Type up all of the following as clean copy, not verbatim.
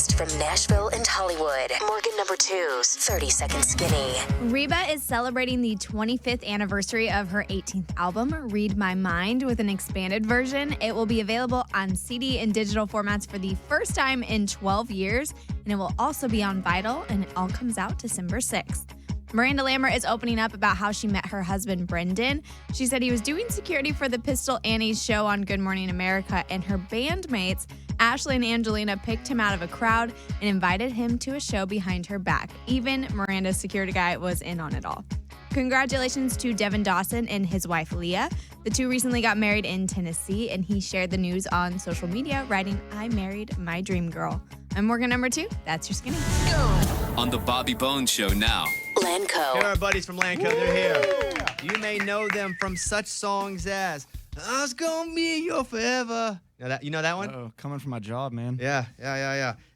podcast from Nashville and Hollywood. Morgan1's 30-Second Skinny. Reba is celebrating the 25th anniversary of her 18th album, Read My Mind, with an expanded version. It will be available on CD and digital formats for the first time in 12 years, and it will also be on Vital, and it all comes out December 6th. Miranda Lambert is opening up about how she met her husband, Brendan. She said he was doing security for the Pistol Annie's show on Good Morning America, and her bandmates, Ashley and Angelina, picked him out of a crowd and invited him to a show behind her back. Even Miranda's security guy was in on it all. Congratulations to Devin Dawson and his wife, Leah. The two recently got married in Tennessee, and he shared the news on social media, writing, "I married my dream girl." I'm Morgan1. That's your skinny. On the Bobby Bones Show now. LANCO. Here are our buddies from LANCO. They're here. You may know them from such songs as "I Was Gonna Be Your Forever." You know that one? Oh, coming from my job, man. Yeah.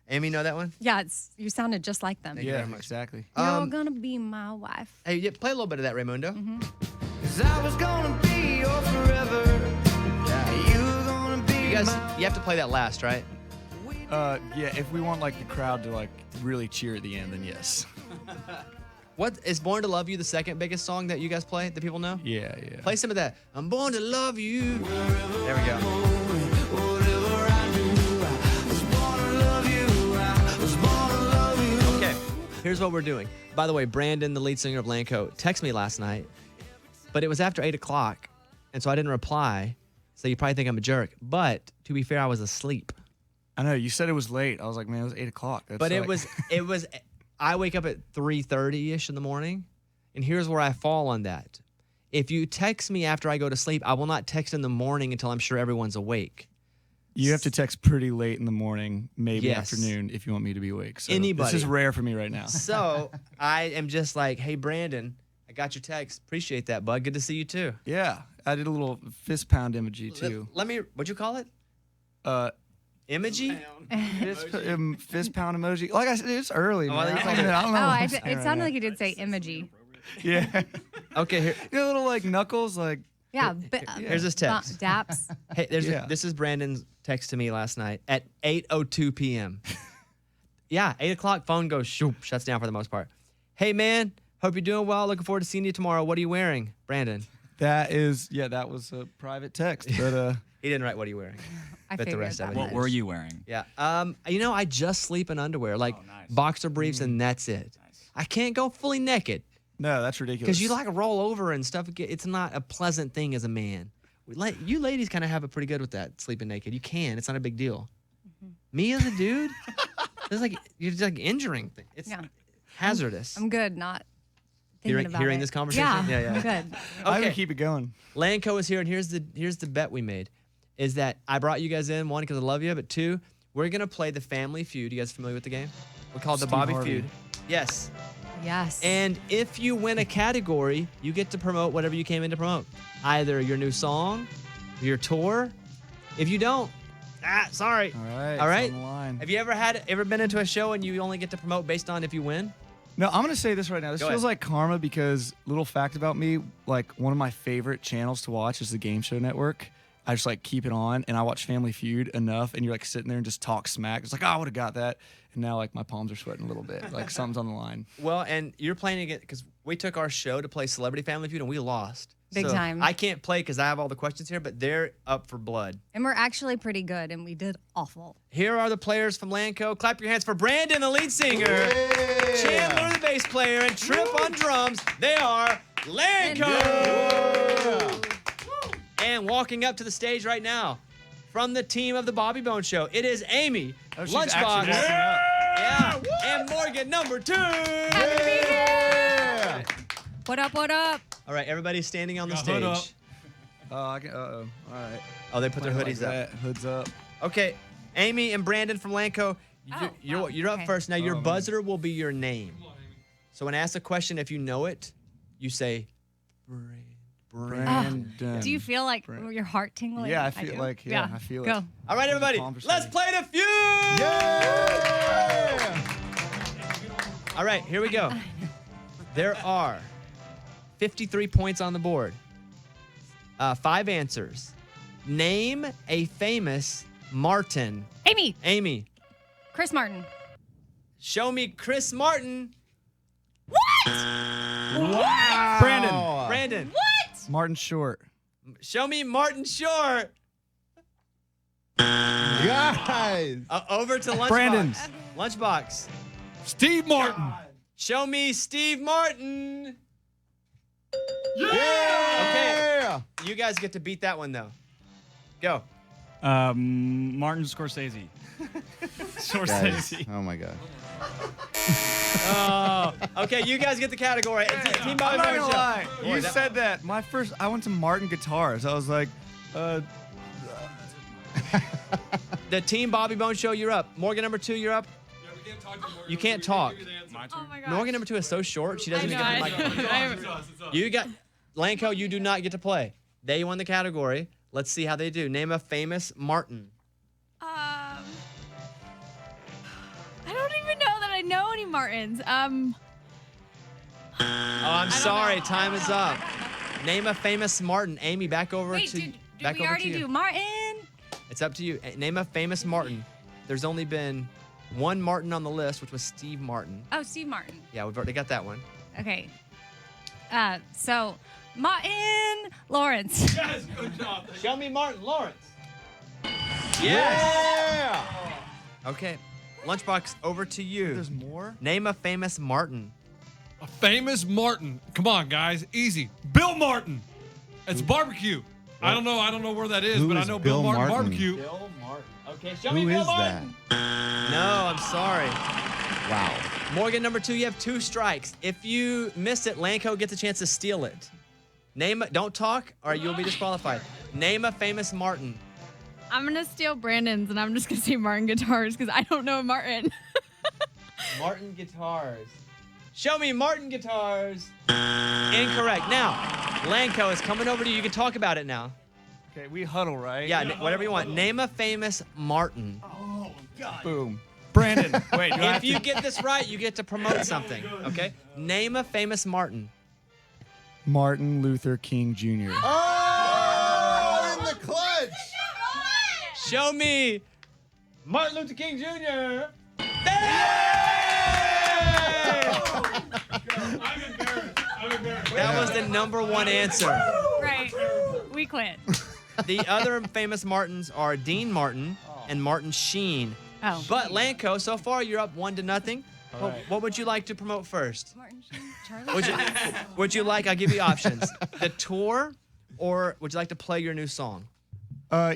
Amy, know that one? Yeah, you sounded just like them. Thank you Yeah, very much. exactly. You're gonna be my wife. Hey, yeah, play a little bit of that, Raymundo. 'Cause I was gonna be your forever. You were gonna be You guys, you have to play that last, right? Yeah, if we want like the crowd to like really cheer at the end, then yes. What is "Born to Love You" the second biggest song that you guys play that people know? Yeah. Play some of that. I'm born to love you. There we go. whatever I do. I was born to love you. I was born to love you. Okay, here's what we're doing. By the way, Brandon, the lead singer of LANCO, texted me last night, but it was after 8 o'clock, and so I didn't reply. So you probably think I'm a jerk. But to be fair, I was asleep. I know you said it was late. I was like, man, it was 8 o'clock. That's But like... it was. I wake up at 3:30ish in the morning, and here's where I fall on that. If you text me after I go to sleep, I will not text in the morning until I'm sure everyone's awake. You have to text pretty late in the morning, maybe Yes. afternoon, if you want me to be awake. So Anybody. This is rare for me right now. So I am just like, hey, Brandon, I got your text. Appreciate that, bud. Good to see you too. Yeah, I did a little fist pound emoji too. Let me. What'd you call it? Emoji? Fist pound emoji. Like I said, it's early. Man. I I thought don't know. Oh, what I'm it saying right sounded now. like you did say emoji. Yeah. Okay, here, You know, little like knuckles, like. Yeah, but, here's his text. Daps. Hey, Yeah. this is Brandon's text to me last night at 8:02 p.m. Yeah, 8 o'clock, phone goes, shoop, shuts down for the most part. Hey, man, hope you're doing well. Looking forward to seeing you tomorrow. What are you wearing? Brandon. That was a private text, but He didn't write what are you wearing. I But the figured rest of that it. What were you wearing? Yeah. I just sleep in underwear, like nice. boxer briefs, and that's it. I can't go fully naked no, that's ridiculous. because you like roll over and stuff. It's not a pleasant thing as a man. You ladies kind of have it pretty good with that, sleeping naked. You can. It's not a big deal. Me as a dude, it's like you're just like injuring things. It's hazardous. I'm good, not thinking about hearing it. this conversation? Yeah, I'm good. I would Okay. keep it going. LANCO is here, and here's the bet we made, is that I brought you guys in, one, because I love you, but two, we're going to play the Family Feud. You guys familiar with the game? We call it the Steve Bobby Harvey. Feud. Yes. Yes. And if you win a category, you get to promote whatever you came in to promote. Either your new song, your tour. If you don't, sorry. All right. All right. It's on the line. Have you ever been into a show and you only get to promote based on if you win? No, I'm going to say this right now. This Go feels ahead. like karma because, little fact about me, like one of my favorite channels to watch is the Game Show Network. I just like keep it on and I watch Family Feud enough and you're like sitting there and just talk smack. It's like, oh, I would have got that. And now like my palms are sweating a little bit. Like something's on the line. Well, and you're playing again because we took our show to play Celebrity Family Feud and we lost. Big So time. I can't play because I have all the questions here, but they're up for blood. And we're actually pretty good, and we did awful. Here are the players from LANCO. Clap your hands for Brandon, the lead singer, Chandler, the bass player, and Trip on drums. They are LANCO. And walking up to the stage right now, from the team of the Bobby Bones Show, it is Amy, she's Lunchbox, actually walking up. yeah, and Morgan1. Happy to be here. What up, what up? All right, everybody's standing on the Hood up. stage. Uh-oh. All right. Oh, they put their Like hoodies up. that. Hoods up. Okay, Amy and Brandon from LANCO, you're up Okay. first. Now, your man. buzzer will be your name. So when I ask a question, if you know it, you say, Brandon. Brandon. Do you feel like your heart tingling? Yeah, I feel do. like, yeah, I feel it. Go. All right, everybody, Palms are let's sweaty. play the feud. Yeah! All right, here we go. There are 53 points on the board. 5 answers. Name a famous Martin. Amy. Amy. Chris Martin. Show me Chris Martin. Brandon. What? Martin Short. Show me Martin Short. Guys. Over to Lunchbox. Brandon. Lunchbox. Steve Martin. Show me Steve Martin. Yeah. Okay. You guys get to beat that one, though. Go. Martin Scorsese. Guys. Oh my God. Oh, okay. You guys get the category. It's Team Bobby I'm not Bone gonna Show. lie. Boy, You that- said that. I went to Martin Guitars. I was like, The Team Bobby Bone Show, you're up. Morgan number 2, you're up. You can't talk. Oh my gosh. Morgan number 2 is so short, she doesn't even get the microphone. I You got LANCO, you do not get to play. They won the category. Let's see how they do. Name a famous Martin. I don't even know that I know any Martins. Oh, I'm sorry. Time is up. Name a famous Martin. Amy, back over Wait, to did back we over already to you. do Martin? It's up to you. Name a famous Martin. There's only been one Martin on the list, which was Steve Martin. Oh, Steve Martin. Yeah, we've already got that one. Okay. So Martin Lawrence. Yes, good job. Show me Martin Lawrence. Yes. Yeah. Okay. Lunchbox, over to you. there's more? Name a famous Martin. A famous Martin. Come on, guys. Easy. Bill Martin. It's barbecue. I don't know where that is, Who but I is know Bill Bill Martin Martin? barbecue. Bill Martin. Okay, show Who me Bill is that? Martin. No, I'm sorry. Wow. Morgan number 2, you have 2 strikes. If you miss it, LANCO gets a chance to steal it. Don't talk or you'll be disqualified. Name a famous Martin. I'm gonna steal Brandon's and I'm just gonna say Martin Guitars because I don't know Martin. Martin Guitars. Show me Martin Guitars. Incorrect. Now, LANCO is coming over to you. You can talk about it now. Okay, we huddle, right? Yeah, whatever you want. Name a famous Martin. Boom. Brandon. Wait, do I have If you to- get this right, you get to promote something. Okay? Name a famous Martin. Martin Luther King Jr. Oh, in the clutch. Show me Martin Luther King Jr. I'm embarrassed. That was the number 1 answer. Right. We quit. The other famous Martins are Dean Martin and Martin Sheen. Oh. But LANCO, so far you're up 1-0. All right. What would you like to promote first? Martin Sheen, Charlie. Would you like? I'll give you options. The tour, or would you like to play your new song? I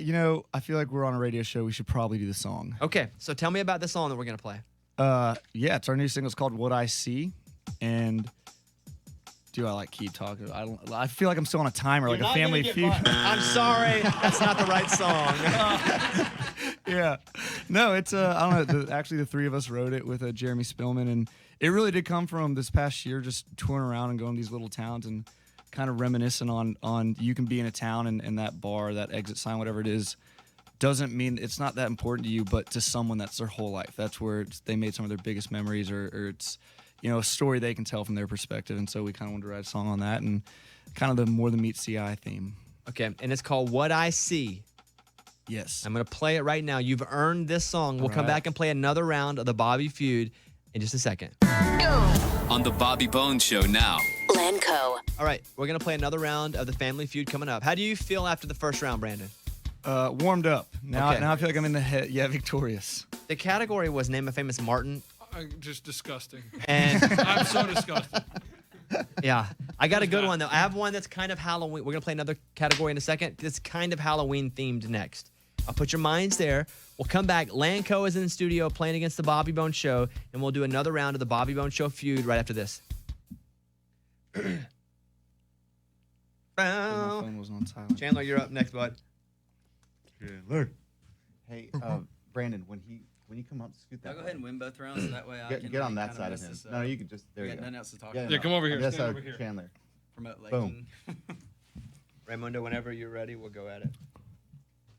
feel like we're on a radio show. We should probably do the song. Okay, so tell me about the song that we're gonna play. Yeah, it's our new single. It's called What I See. And do I keep talking? I feel like I'm still on a timer, like a Family Feud. I'm sorry, that's not the right song. Yeah. No, it's I don't know. Actually, the 3 of us wrote it with Jeremy Spillman, and it really did come from this past year, just touring around and going to these little towns and kind of reminiscing on you can be in a town and that bar, that exit sign, whatever it is, doesn't mean it's not that important to you, but to someone that's their whole life. That's where they made some of their biggest memories, or it's a story they can tell from their perspective. And so we kind of wanted to write a song on that, and kind of the More Than Meets the Eye theme. Okay, and it's called What I See. Yes. I'm gonna play it right now. You've earned this song. We'll come right. back and play another round of the Bobby Feud in just a second. On the Bobby Bones Show now. LANCO. All right, we're gonna play another round of the Family Feud coming up. How do you feel after the first round, Brandon? Warmed up. Now, Okay. now I feel like I'm in the head. Yeah, victorious. The category was Name a Famous Martin, Just disgusting. and I'm so disgusted. yeah, I got a good one though. I have one that's kind of Halloween. We're gonna play another category in a second. It's kind of Halloween themed next. I'll put your minds there. We'll come back. LANCO is in the studio playing against the Bobby Bones Show, and we'll do another round of the Bobby Bones Show feud right after this. My phone was on silent. Chandler, you're up next, bud. Hey, Brandon, when you come up, scoot that. I'll go ahead and win both rounds, so that way I can Get on like, that kinda side of mess him. this No, up. you can just there We you got go. nothing else to talk Yeah, about. Yeah, come over here. On that Stand side over of here. Chandler. Promote Boom. liking. Raymundo, whenever you're ready, we'll go at it.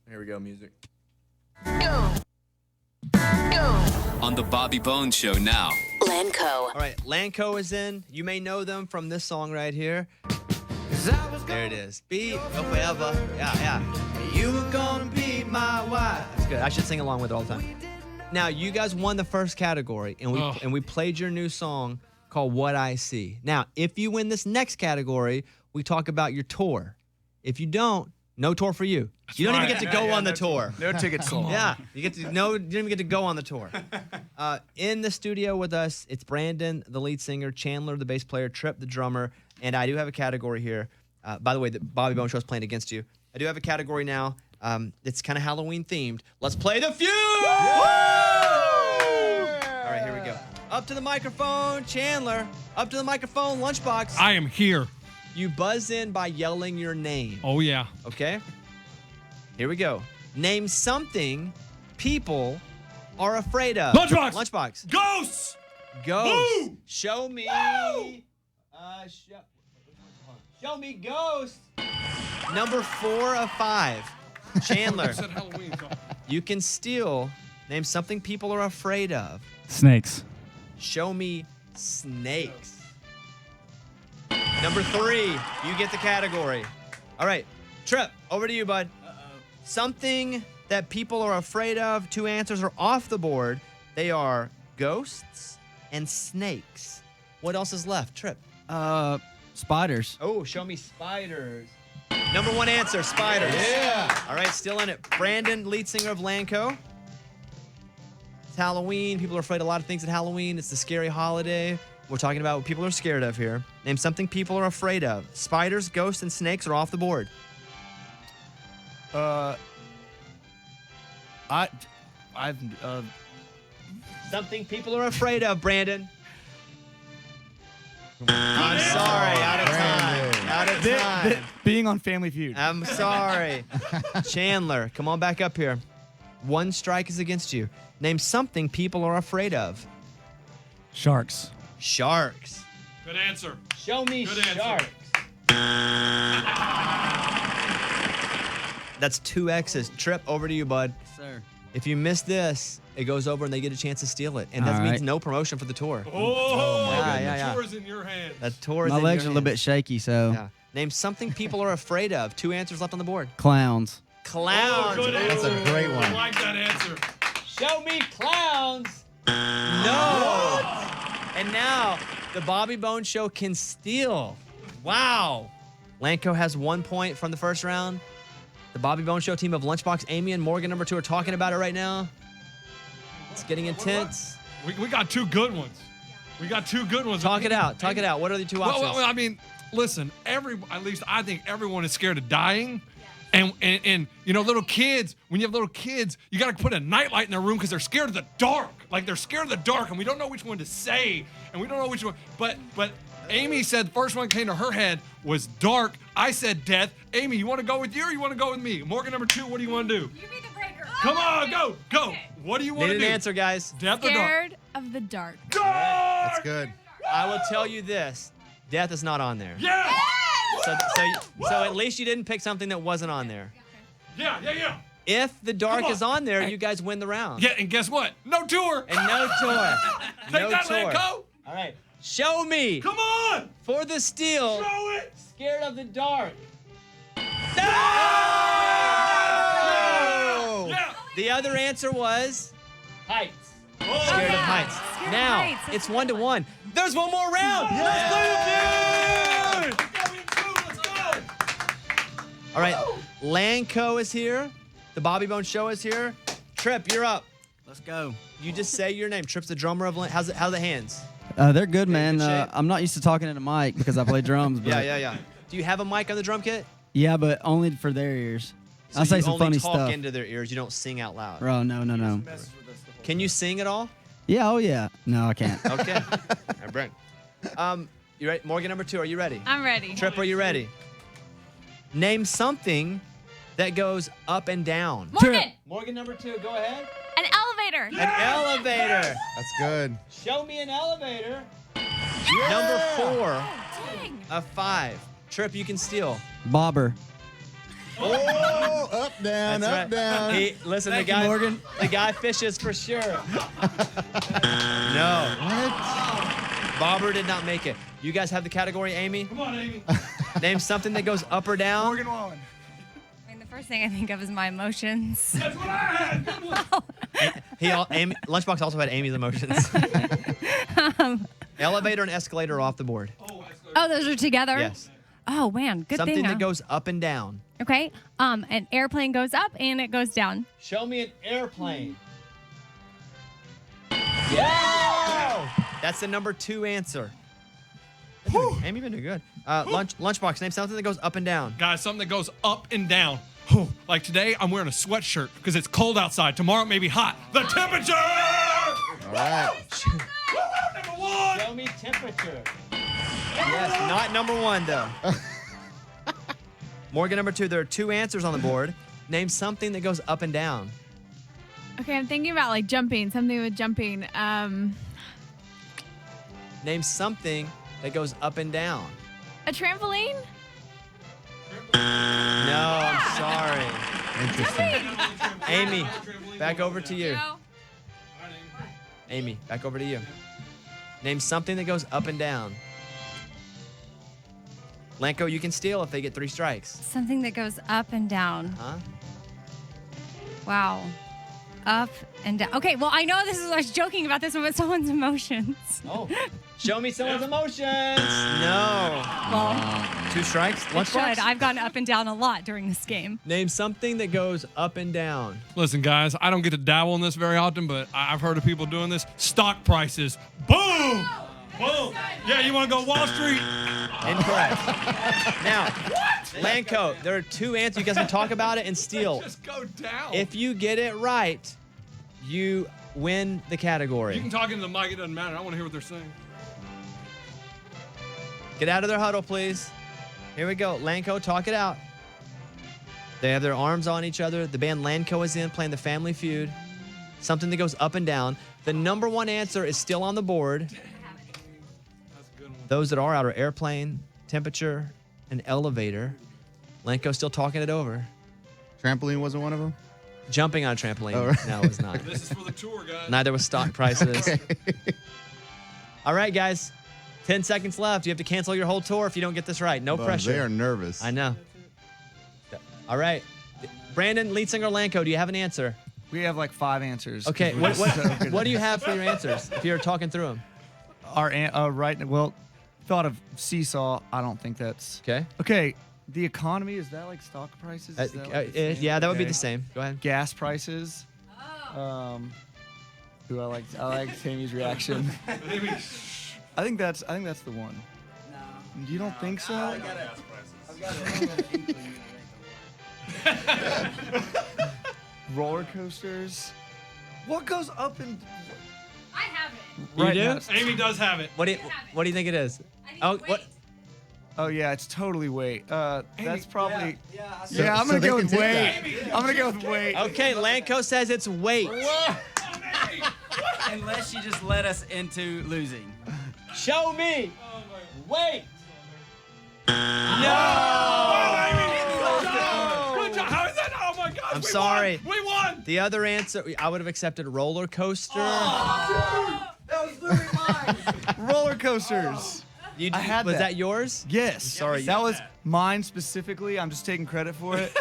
Here we go, music. On the Bobby Bones Show now. LANCO. All right, LANCO is in. You may know them from this song right here. There it is. Be forever. Yeah. You were gonna be my wife. That's good. I should sing along with it all the time. Now, you guys won the first category, and we played your new song called What I See. Now, if you win this next category, we talk about your tour. If you don't, no tour for you. You don't even get to go on the tour. No tickets sold. Yeah, you don't even get to go on the tour. In the studio with us, it's Brandon, the lead singer, Chandler, the bass player, Tripp, the drummer, and I do have a category here. By the way, the Bobby Bone Show is playing against you. I do have a category now. It's kind of Halloween themed. Let's play the Feud! All right, here we go. Up to the microphone, Chandler. Up to the microphone, Lunchbox. I am here. You buzz in by yelling your name. Oh, yeah. Okay? Here we go. Name something people are afraid of. Lunchbox. Lunchbox. Ghosts. Ghosts. Woo! Show me. Show me ghosts. Number 4 of 5. Chandler. Said Halloween. You can steal. Name something people are afraid of. Snakes. Show me snakes. Number 3, you get the category. All right, Tripp, over to you, bud. Something that people are afraid of. 2 answers are off the board. They are ghosts and snakes. What else is left, Tripp? Spiders. Oh, show me spiders. Number 1 answer, spiders. Yeah. All right, still in it. Brandon, lead singer of LANCO. It's Halloween. People are afraid of a lot of things at Halloween. It's the scary holiday. We're talking about what people are scared of here. Name something people are afraid of. Spiders, ghosts, and snakes are off the board. Something people are afraid of, Brandon. I'm sorry, out of time. Out of time. Being on Family Feud. I'm sorry. Chandler, come on back up here. 1 strike is against you. Name something people are afraid of. Sharks. Sharks. Good answer. Show me Good answer. sharks. That's 2 X's. Tripp, over to you, bud. Yes, sir. If you miss this, it goes over and they get a chance to steal it. And that All means right. no promotion for the tour. Oh, yeah. The tour is in your hands. That tour is My in legs are your a little bit hands. shaky, so Yeah. Name something people are afraid of. 2 answers left on the board. clowns. Clowns. Good That's answer. a great one. I like that answer. Show me clowns. No. And now the Bobby Bone Show can steal. Wow. LANCO has 1 point from the first round. The Bobby Bone Show team of Lunchbox, Amy, and Morgan number 2 are talking about it right now. It's getting intense. We got 2 good ones. We got 2 good ones. Talk it out. Talk it out. What are the 2 options? Well, I mean, listen. At least I think everyone is scared of dying. And you know, little kids, when you have little kids, you got to put a nightlight in their room because they're scared of the dark. Like, they're scared of the dark, and we don't know which one to say, and we don't know which one. But Amy said the first one came to her head was dark. I said death. Amy, you want to go with you or you want to go with me? Morgan number 2, what do you want to do? You be the breaker. Come on, go. What do you want Need to do? an answer, guys. Death or dark? Scared of the dark. Dark! That's good. I will tell you this. Death is not on there. Yeah! So at least you didn't pick something that wasn't on there. Yeah. If the dark Come on. is on there, you guys win the round. Yeah, and guess what? No tour. And no tour. Take No that, tour. LANCO. All right. Show me Come on. for the steal. Show it. Scared of the dark. Oh! Yeah. The other answer was heights. Oh, Scared of yeah. heights. Scared of Now heights. That's it's 1-1. There's one more round. Let's play the Feud. Let's go. All right. LANCO is here. The Bobby Bone Show is here. Tripp, you're up. Let's go. You just say your name. Tripp's the drummer of How's the hands? They're good, man. good shape? I'm not used to talking in a mic because I play drums. But Yeah. Do you have a mic on the drum kit? Yeah, but only for their ears. So I say you some only funny talk stuff. into their ears. You don't sing out loud. Bro, no. Can you sing at all? Yeah, oh yeah. No, I can't. Okay. All right, Brent. You ready? Morgan number 2, are you ready? I'm ready. Tripp, are you ready? Name something that goes up and down. Morgan, Morgan number 2, go ahead. an elevator. An elevator. That's good. Show me an elevator. Number 4 Dang. of 5. Tripp, you can steal. Bobber. Oh, up, down, That's up, right. down. Listen, Thank the you, guy, Morgan. the guy fishes for sure. No, What? Bobber did not make it. You guys have the category, Amy. Come on, Amy. Name something that goes up or down. Morgan 1. I mean, the first thing I think of is my emotions. That's what I had. Lunchbox also had Amy's emotions. Elevator and escalator are off the board. Oh, those are together? Yes. Oh, man. Good Something thing. that goes up and down. Okay. An airplane goes up and it goes down. Show me an airplane. Yeah! That's the number 2 answer. Amy, you've been doing good. Lunchbox, name something that goes up and down. Guys, something that goes up and down. Like today, I'm wearing a sweatshirt because it's cold outside. Tomorrow it may be hot. The temperature! All right. Number 1! Show me temperature. Yes, not number 1, though. Morgan, number 2. There are 2 answers on the board. Name something that goes up and down. Okay, I'm thinking about like jumping, something with jumping. Name something that goes up and down. A trampoline? No, I'm sorry. Interesting. Amy, back over to you. No. Amy, back over to you. Name something that goes up and down. LANCO, you can steal if they get 3 strikes. Something that goes up and down. Huh? Wow. Up and down. Okay, well, I know I was joking about this one, but someone's emotions. Oh. Show me someone's emotions. No. Well, 2 strikes. it Lunchbox? should. I've gone up and down a lot during this game. Name something that goes up and down. Listen, guys, I don't get to dabble in this very often, but I've heard of people doing this. Stock prices. Boom! Boom! Yeah, you want to go Wall Street? Incorrect. Now, LANCO, there are 2 answers. You guys can talk about it and steal. Just go down. If you get it right, you win the category. You can talk into the mic, it doesn't matter. I want to hear what they're saying. Get out of their huddle, please. Here we go. LANCO, talk it out. They have their arms on each other. The band LANCO is in playing the Family Feud. Something that goes up and down. The number 1 answer is still on the board. That's a good one. Those that are out are airplane, temperature, and elevator. LANCO still talking it over. Trampoline wasn't one of them? Jumping on a trampoline. Oh, right. No, it was not. This is for the tour, guys. Neither was stock prices. Okay. All right, guys. 10 seconds left. You have to cancel your whole tour if you don't get this right. No But pressure. They are nervous. I know. All right. Brandon, lead singer LANCO, do you have an answer? We have like 5 answers. Okay. What do you have for your answers if you're talking through them? Thought of seesaw. I don't think that's Okay. okay. The economy, is that like stock prices? Is that like the same? Yeah, that would be Okay. the same. Go ahead. Gas prices. Who I like Tammy's reaction. I think that's the one. No. You don't think so? I've got roller coasters. What goes up and I have it. You right do? now? Amy does have it. What do you think it is? What? Oh yeah, it's totally weight. That's probably. So- Yeah, I'm so gonna they go can with take weight. that. I'm gonna go with weight. Okay, LANCO says it's weight. Unless you just let us into losing. Show me. Weight. Good job. How is that? Oh my gosh. I'm sorry. We won. The other answer, I would have accepted roller coaster. That was literally mine. Roller coasters. I had was that. that yours? Yes. Sorry. That was mine specifically. I'm just taking credit for it.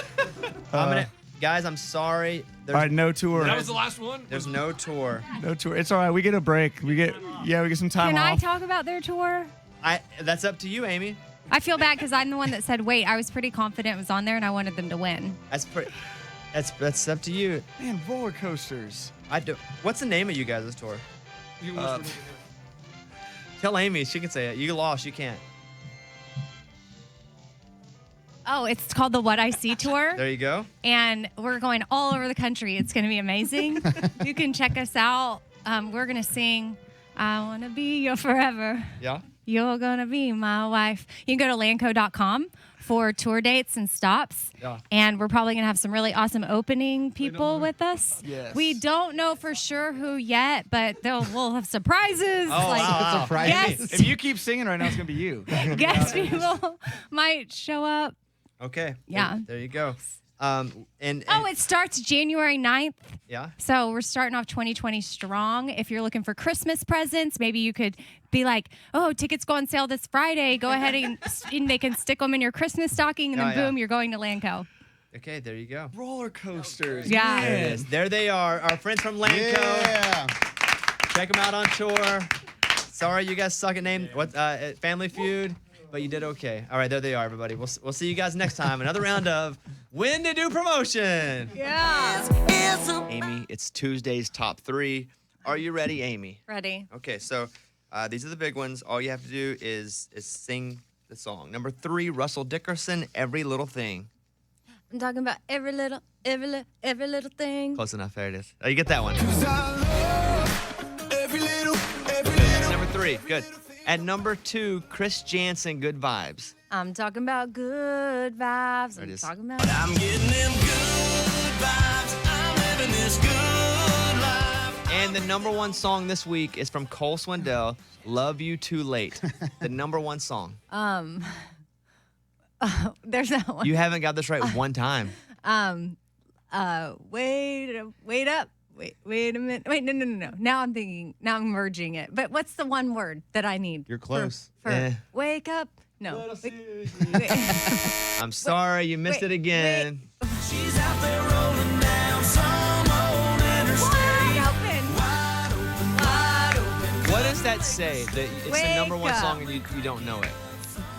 Guys, I'm sorry. All right, no tour. That was the last one. There's no tour. No tour. It's all right. We get a break. We get some time Can I off. talk about their tour? That's up to you, Amy. I feel bad because I'm the one that said wait. I was pretty confident it was on there and I wanted them to win. That's up to you. Man, roller coasters. What's the name of you guys' tour? You whispered it. Tell Amy. She can say it. You lost. You can't. Oh, it's called the What I See Tour. There you go. And we're going all over the country. It's going to be amazing. You can check us out. We're going to sing I Want to Be Your Forever. Yeah. You're going to be my wife. You can go to LANCO.com for tour dates and stops. Yeah. And we're probably going to have some really awesome opening people with us. Yes. We don't know for sure who yet, but we'll have surprises. Oh, wow. Guest, If you keep singing right now, it's gonna be you. guest people might show up. Okay. Yeah. There you go. And It starts January 9th. yeah. So we're starting off 2020 strong. If you're looking for Christmas presents, maybe you could be like, oh, tickets go on sale this Friday. Go ahead and they can stick them in your Christmas stocking, and then Yeah. boom, you're going to LANCO. Okay, there you go. Roller coasters. Yeah. There it is. There they are. Our friends from LANCO. Yeah. Check them out on tour. Sorry, you guys suck at name. What? Family Feud. But you did okay. All right, there they are, everybody. We'll see you guys next time. Another round of When to Do Promotion. Yeah. Amy, it's Tuesday's top 3. Are you ready, Amy? Ready. Okay, so these are the big ones. All you have to do is sing the song. Number 3, Russell Dickerson, Every Little Thing. I'm talking about every little thing. Close enough. There it is. Oh, you get that one. Every little. Good. Number 3. Good. At number 2, Chris Jansen, Good Vibes. I'm talking about good vibes. There it I'm is. talking about. I'm getting them good vibes. I'm living this good life. And the number 1 song this week is from Cole Swindell, Love You Too Late. The number 1 song. There's that one. You haven't got this right one time. Wait up. Wait a minute. Wait, no. Now I'm merging it. But what's the one word that I need? You're close. For wake up. No. I'm sorry, you missed it again. She's out there rolling down some old interstate. Wide open. What does that say? That it's the number 1 Wake up. song and you don't know it?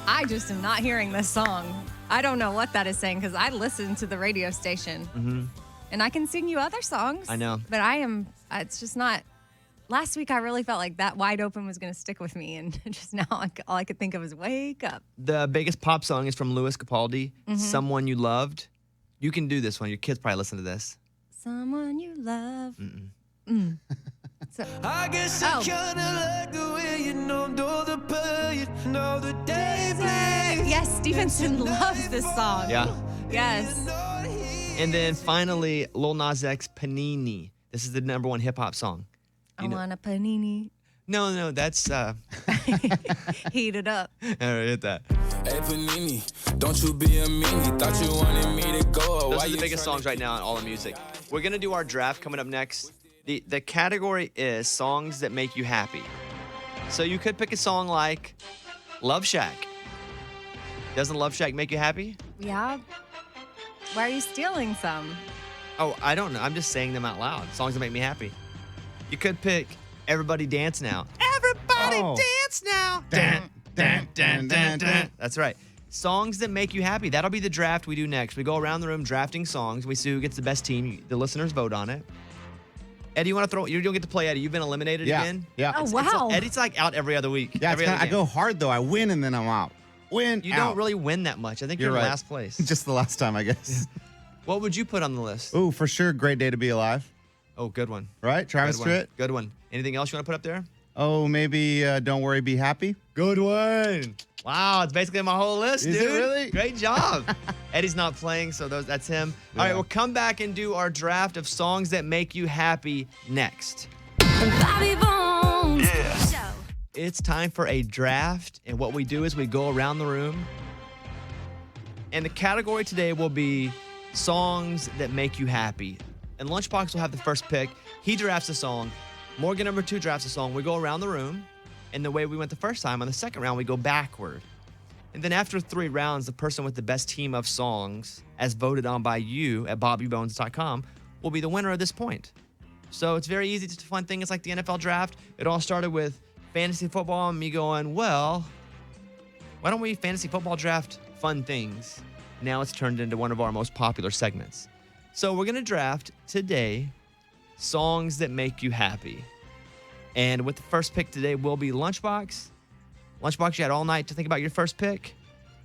I just am not hearing this song. I don't know what that is saying because I listen to the radio station. Mm-hmm. And I can sing you other songs. I know. But it's just not. Last week I really felt like that Wide Open was going to stick with me. And just now all I could think of is Wake Up. The biggest pop song is from Louis Capaldi, Someone You Loved. You can do this one. Your kids probably listen to this. Someone you love. So, I guess I kinda like the way you know the pain, know the days. yes, Stevenson loves this song. Yeah. Yes. And then finally, Lil Nas X, Panini. This is the number 1 hip hop song. I want a panini. No, that's Heat it up. all right, hit that. Hey Panini, don't you be a meanie. Thought you wanted me to go. Those are the biggest songs right now in all of music. We're gonna do our draft coming up next. The category is songs that make you happy. So you could pick a song like Love Shack. Doesn't Love Shack make you happy? Yeah. Why are you stealing some? Oh, I don't know. I'm just saying them out loud. Songs that make me happy. You could pick Everybody Dance Now. Everybody dance now. Dun, dun, dun, dun, dun. That's right. Songs that make you happy. That'll be the draft we do next. We go around the room drafting songs. We see who gets the best team. The listeners vote on it. Eddie, you want to throw? You don't get to play Eddie. You've been eliminated again. Yeah. Oh, wow. Eddie's like out every other week. Yeah, every other I game. go hard though. I win and then I'm out. You don't really win that much. I think you're in right. last place. Just the last time, I guess. What would you put on the list? Ooh, for sure, Great Day to Be Alive. Oh, good one. Right? Travis Good one. Tritt. Good one. Anything else you want to put up there? Oh, maybe Don't Worry, Be Happy. Good one. Wow, it's basically my whole list, Is dude. it really? Great job. Eddie's not playing, so that's him. All right, we'll come back and do our draft of songs that make you happy next. Bobby Bones Show. It's time for a draft, and what we do is we go around the room. And the category today will be songs that make you happy. And Lunchbox will have the first pick. He drafts a song. Morgan number 2 drafts a song. We go around the room. And the way we went the first time, on the second round, we go backward. And then after 3 rounds, the person with the best team of songs, as voted on by you at bobbybones.com, will be the winner of this point. So it's very easy to fun thing. It's like the NFL draft. It all started with fantasy football and me going, well, why don't we fantasy football draft fun things? Now it's turned into one of our most popular segments. So we're going to draft today songs that make you happy. And with the first pick today will be Lunchbox. Lunchbox, you had all night to think about your first pick.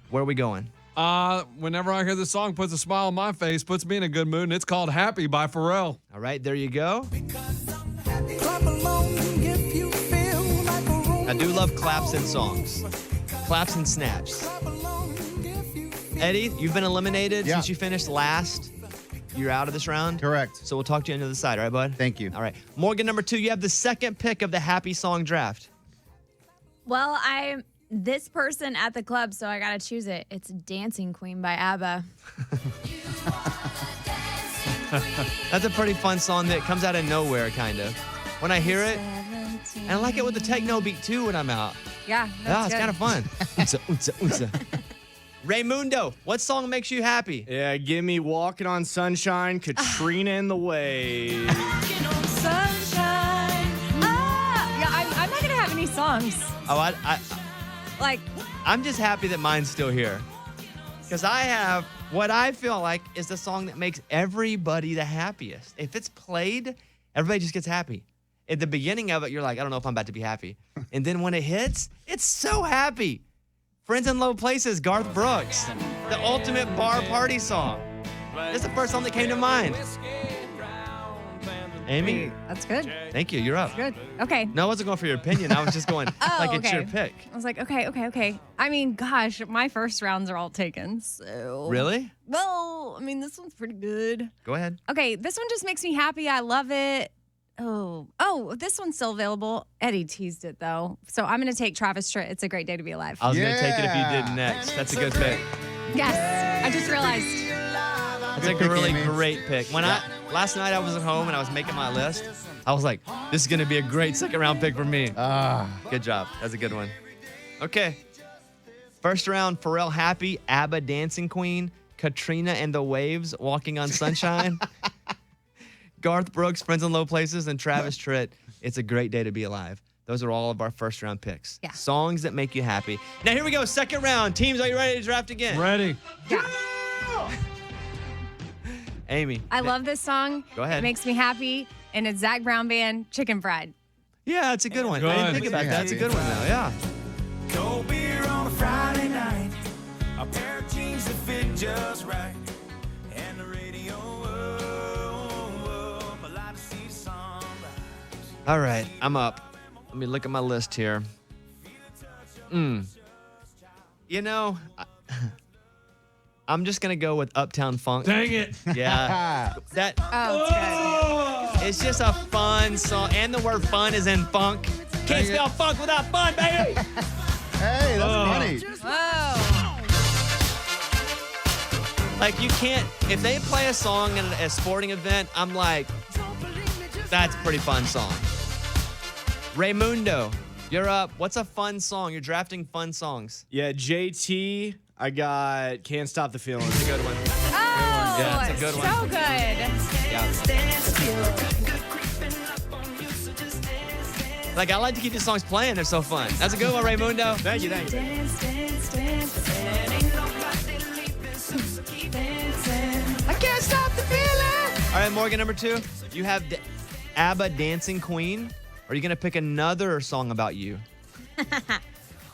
Where are we going? Whenever I hear this song, puts a smile on my face, puts me in a good mood, and it's called Happy by Pharrell. All right, there you go. I do love claps and songs. Claps and snaps. Eddie, you've been eliminated since you finished last. You're out of this round. Correct. So we'll talk to you on the other side, all right, bud? Thank you. All right. Morgan, number 2, you have the second pick of the happy song draft. Well, I'm this person at the club, so I gotta choose it. It's Dancing Queen by ABBA. That's a pretty fun song that comes out of nowhere, kind of. When I hear it, and I like it with the techno beat too when I'm out. Yeah, It's kind of fun. Unsa, unsa, unsa. Raymundo, what song makes you happy? Yeah, give me Walking on Sunshine, Katrina in the Waves. Sunshine. Yeah, I'm not gonna have any songs. Oh, Like, I'm just happy that mine's still here. Because I have what I feel like is the song that makes everybody the happiest. If it's played, everybody just gets happy. At the beginning of it, you're like, I don't know if I'm about to be happy. And then when it hits, it's so happy. Friends in Low Places, Garth Brooks. The ultimate bar party song. That's the first song that came to mind. Amy? That's good. Thank you. You're up. Good. Okay. No, I wasn't going for your opinion. I was just going, it's okay. your pick. I was like, okay. I mean, gosh, my first rounds are all taken. So. Really? Well, I mean, this one's pretty good. Go ahead. Okay, this one just makes me happy. I love it. Oh, this one's still available. Eddie teased it though. So I'm going to take Travis Tritt. It's a great day to be alive. I was going to take it if you did next. That's a good pick. Yes, I just realized. That's a really great pick. Last night I was at home and I was making my list. I was like, this is going to be a great second round pick for me. Good job. That's a good one. Okay. First round, Pharrell Happy, ABBA Dancing Queen, Katrina and the Waves, Walking on Sunshine, Garth Brooks, Friends in Low Places, and Travis Tritt, It's a Great Day to Be Alive. Those are all of our first round picks. Yeah. Songs that make you happy. Now here we go, second round. Teams, are you ready to draft again? Ready. Yeah. Amy. I love this song. Go ahead. It makes me happy. And it's Zach Brown Band, Chicken Fried. Yeah, it's a good one. I didn't think about that. It's a good one though, yeah. Cold beer on a Friday night, a pair of jeans that fit just right, and the radio up, I like to see sunrise. All right, I'm up. Let me look at my list here. You know, I'm just gonna go with Uptown Funk. Dang it. Yeah. It's just a fun song, and the word fun is in funk. Can't spell funk without fun, baby. Hey, that's funny. Whoa. Like you can't, if they play a song at a sporting event, I'm like, that's a pretty fun song. Raymundo, you're up. What's a fun song? You're drafting fun songs. Yeah, JT, I got Can't Stop the Feeling. That's a good one. Oh, Yeah, it's a good one. so good. Like, I like to keep these songs playing. They're so fun. That's a good one, Raymundo. Thank you. I can't stop the feeling. All right, Morgan, number 2. You have ABBA Dancing Queen. Are you going to pick another song about you?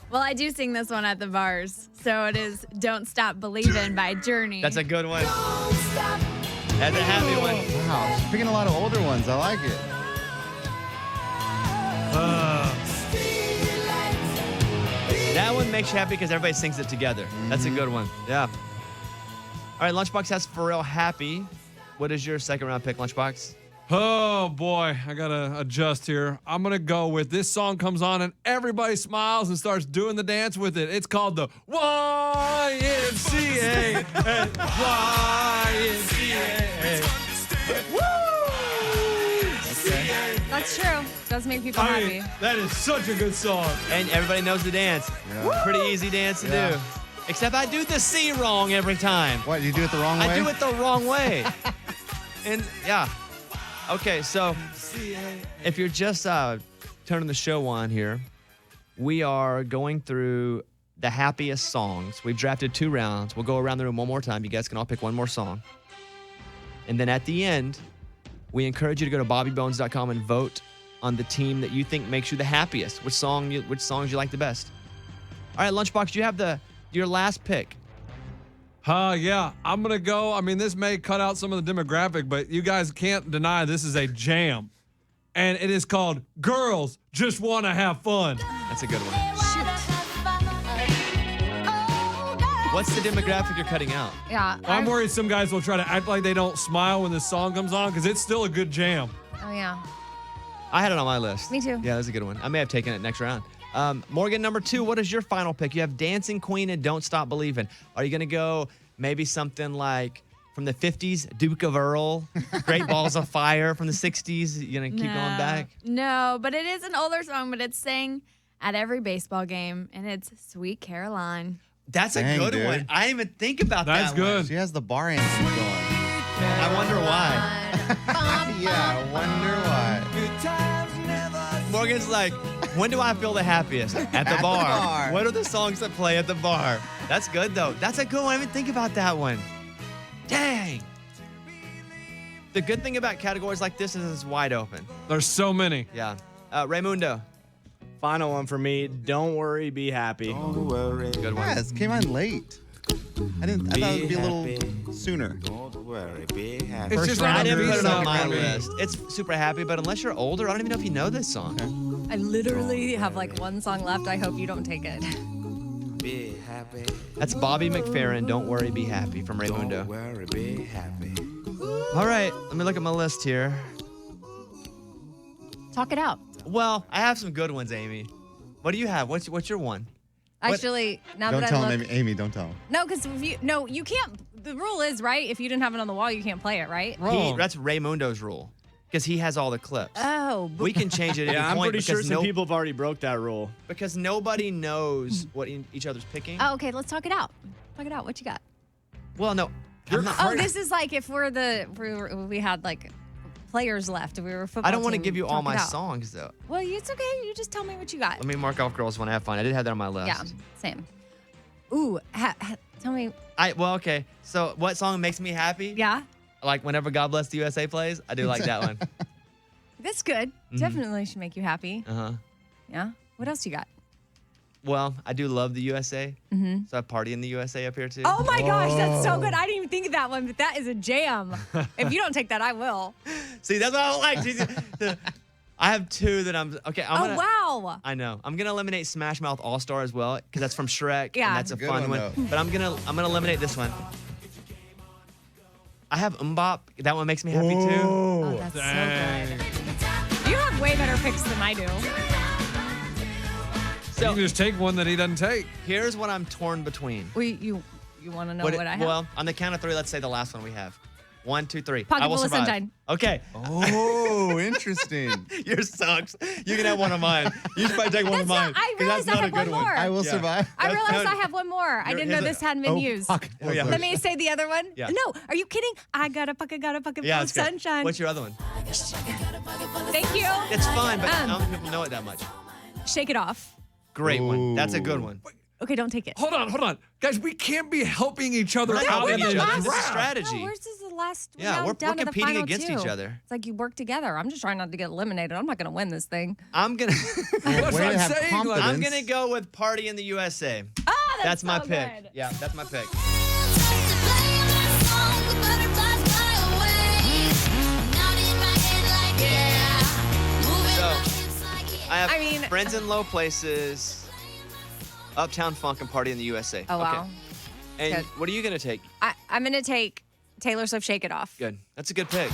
Well, I do sing this one at the bars. So it is Don't Stop Believin' by Journey. That's a good one. That's a happy one. Wow, she's picking a lot of older ones. I like it. That one makes you happy because everybody sings it together. That's a good one. Yeah. All right, Lunchbox has Pharrell Happy. What is your second round pick, Lunchbox? Oh boy, I gotta adjust here. I'm gonna go with this song comes on and everybody smiles and starts doing the dance with it. It's called the YMCA. YMCA. Woo! That's true. Does make people happy. That is such a good song. And everybody knows the dance. Pretty easy dance to do. Except I do the C wrong every time. What, you do it the wrong way? I do it the wrong way. And yeah. Okay, so if you're just turning the show on here, we are going through the happiest songs. We've drafted 2 rounds. We'll go around the room one more time. You guys can all pick one more song. And then at the end, we encourage you to go to bobbybones.com and vote on the team that you think makes you the happiest. Which songs you like the best. All right, Lunchbox, you have your last pick. Yeah, I'm gonna go. I mean, this may cut out some of the demographic, but you guys can't deny this is a jam. And it is called Girls Just Wanna Have Fun. That's a good one. What's the demographic you're cutting out? Yeah. I'm worried some guys will try to act like they don't smile when this song comes on because it's still a good jam. Oh, yeah. I had it on my list. Me too. Yeah, that's a good one. I may have taken it next round. Morgan, number 2, what is your final pick? You have Dancing Queen and Don't Stop Believin'. Are you going to go maybe something like from the 50s, Duke of Earl, Great Balls of Fire from the 60s? You going to keep going back? No, but it is an older song, but it's sang at every baseball game, and it's Sweet Caroline. That's a Dang, good dude. one. I didn't even think about That's that good. one. She has the bar anthem going. I wonder why. Yeah, I wonder why. Good times never Morgan's like, when do I feel the happiest? At the bar. bar. What are the songs that play at the bar? That's good, though. That's a good one. I didn't even think about that one. Dang. The good thing about categories like this is it's wide open. There's so many. Yeah. Raymundo. Final one for me. Don't worry, be happy. Don't worry. Good one. Yeah, it came on late. I thought it would be a little sooner. Don't worry, be happy. It's just I not a didn't put it B-side on my for me. list. It's super happy, but unless you're older, I don't even know if you know this song. I literally have like one song left. I hope you don't take it. Be happy. That's Bobby McFerrin, Don't Worry, Be Happy from Don't Raymundo. worry, be happy. All right, let me look at my list here. Talk it out. Well, I have some good ones, Amy. What do you have? What's your one? Actually, now Don't that tell I him, look, Amy, don't tell him. no, because you can't. The rule is right. If you didn't have it on the wall, you can't play it, right? That's Raymundo's rule because he has all the clips. Oh, We can change it at Yeah, any I'm point pretty sure because some people have already broke that rule. because nobody knows what each other's picking. Oh, okay. Let's talk it out. Talk it out. What you got? Well, no. I'm not- Oh, this is like if we had like players left. We were a football. I don't want to team, give you all talk it my out. songs though. Well, it's okay. You just tell me what you got. Let me mark off girls when I have fun. I did have that on my list. Yeah, same. Ooh, tell me. Okay. So what song makes me happy? Yeah, Like whenever God Bless the USA plays, I do like that one. that's good. Definitely should make you happy. Uh huh. Yeah. What else you got? Well, I do love the USA. So I party in the USA up here too. Oh my gosh, that's so good. I didn't even think of that one, but that is a jam. If you don't take that, I will. See, that's what I don't like. I have two that I'm okay. Wow. I know. I'm gonna eliminate Smash Mouth All Star as well because that's from Shrek. Yeah. And that's a Good fun one, one. though. But I'm gonna eliminate this one. I have Mbop. That one makes me happy too. Oh, that's Dang. so good. You have way better picks than I do. You can just take one that he doesn't take. Here's what I'm torn between. You want to know what I have? Well, on the count of three, let's say the last one we have. 1, 2, 3. Pocket I will full of survive. sunshine. Okay. Oh, interesting. Yours sucks. You can have one of mine. You should probably take one of That's mine. not, I 'cause realized that's I not a have one good one. more. I will Yeah. survive. I realized no. I have one more. I didn't know here's this hadn't been used. Pocket full of yeah. Let me say the other one. Yeah. No, are you kidding? I got a pocket Yeah, full of it's good. sunshine. What's your other one? Thank you. It's fun, but I don't think people know it that much. Shake it off. Great one. That's a good one. Okay, don't take it. Hold on. Guys, we can't be helping each other We're out helping in each the other. This is draft. strategy. No, where's the last? Yeah, now we're down to the competing final against two. each other. It's like you work together. I'm just trying not to get eliminated. I'm not going to win this thing. I'm gonna That's Way what to I'm have saying. confidence. I'm gonna go with Party in the USA. Ah, That's my so pick. good. Yeah, that's my pick. I have Friends in Low Places, Uptown Funk, and Party in the USA. Oh, wow. Okay. And Good. what are you gonna take? I'm going to take Taylor Swift, Shake It Off. Good. That's a good pick.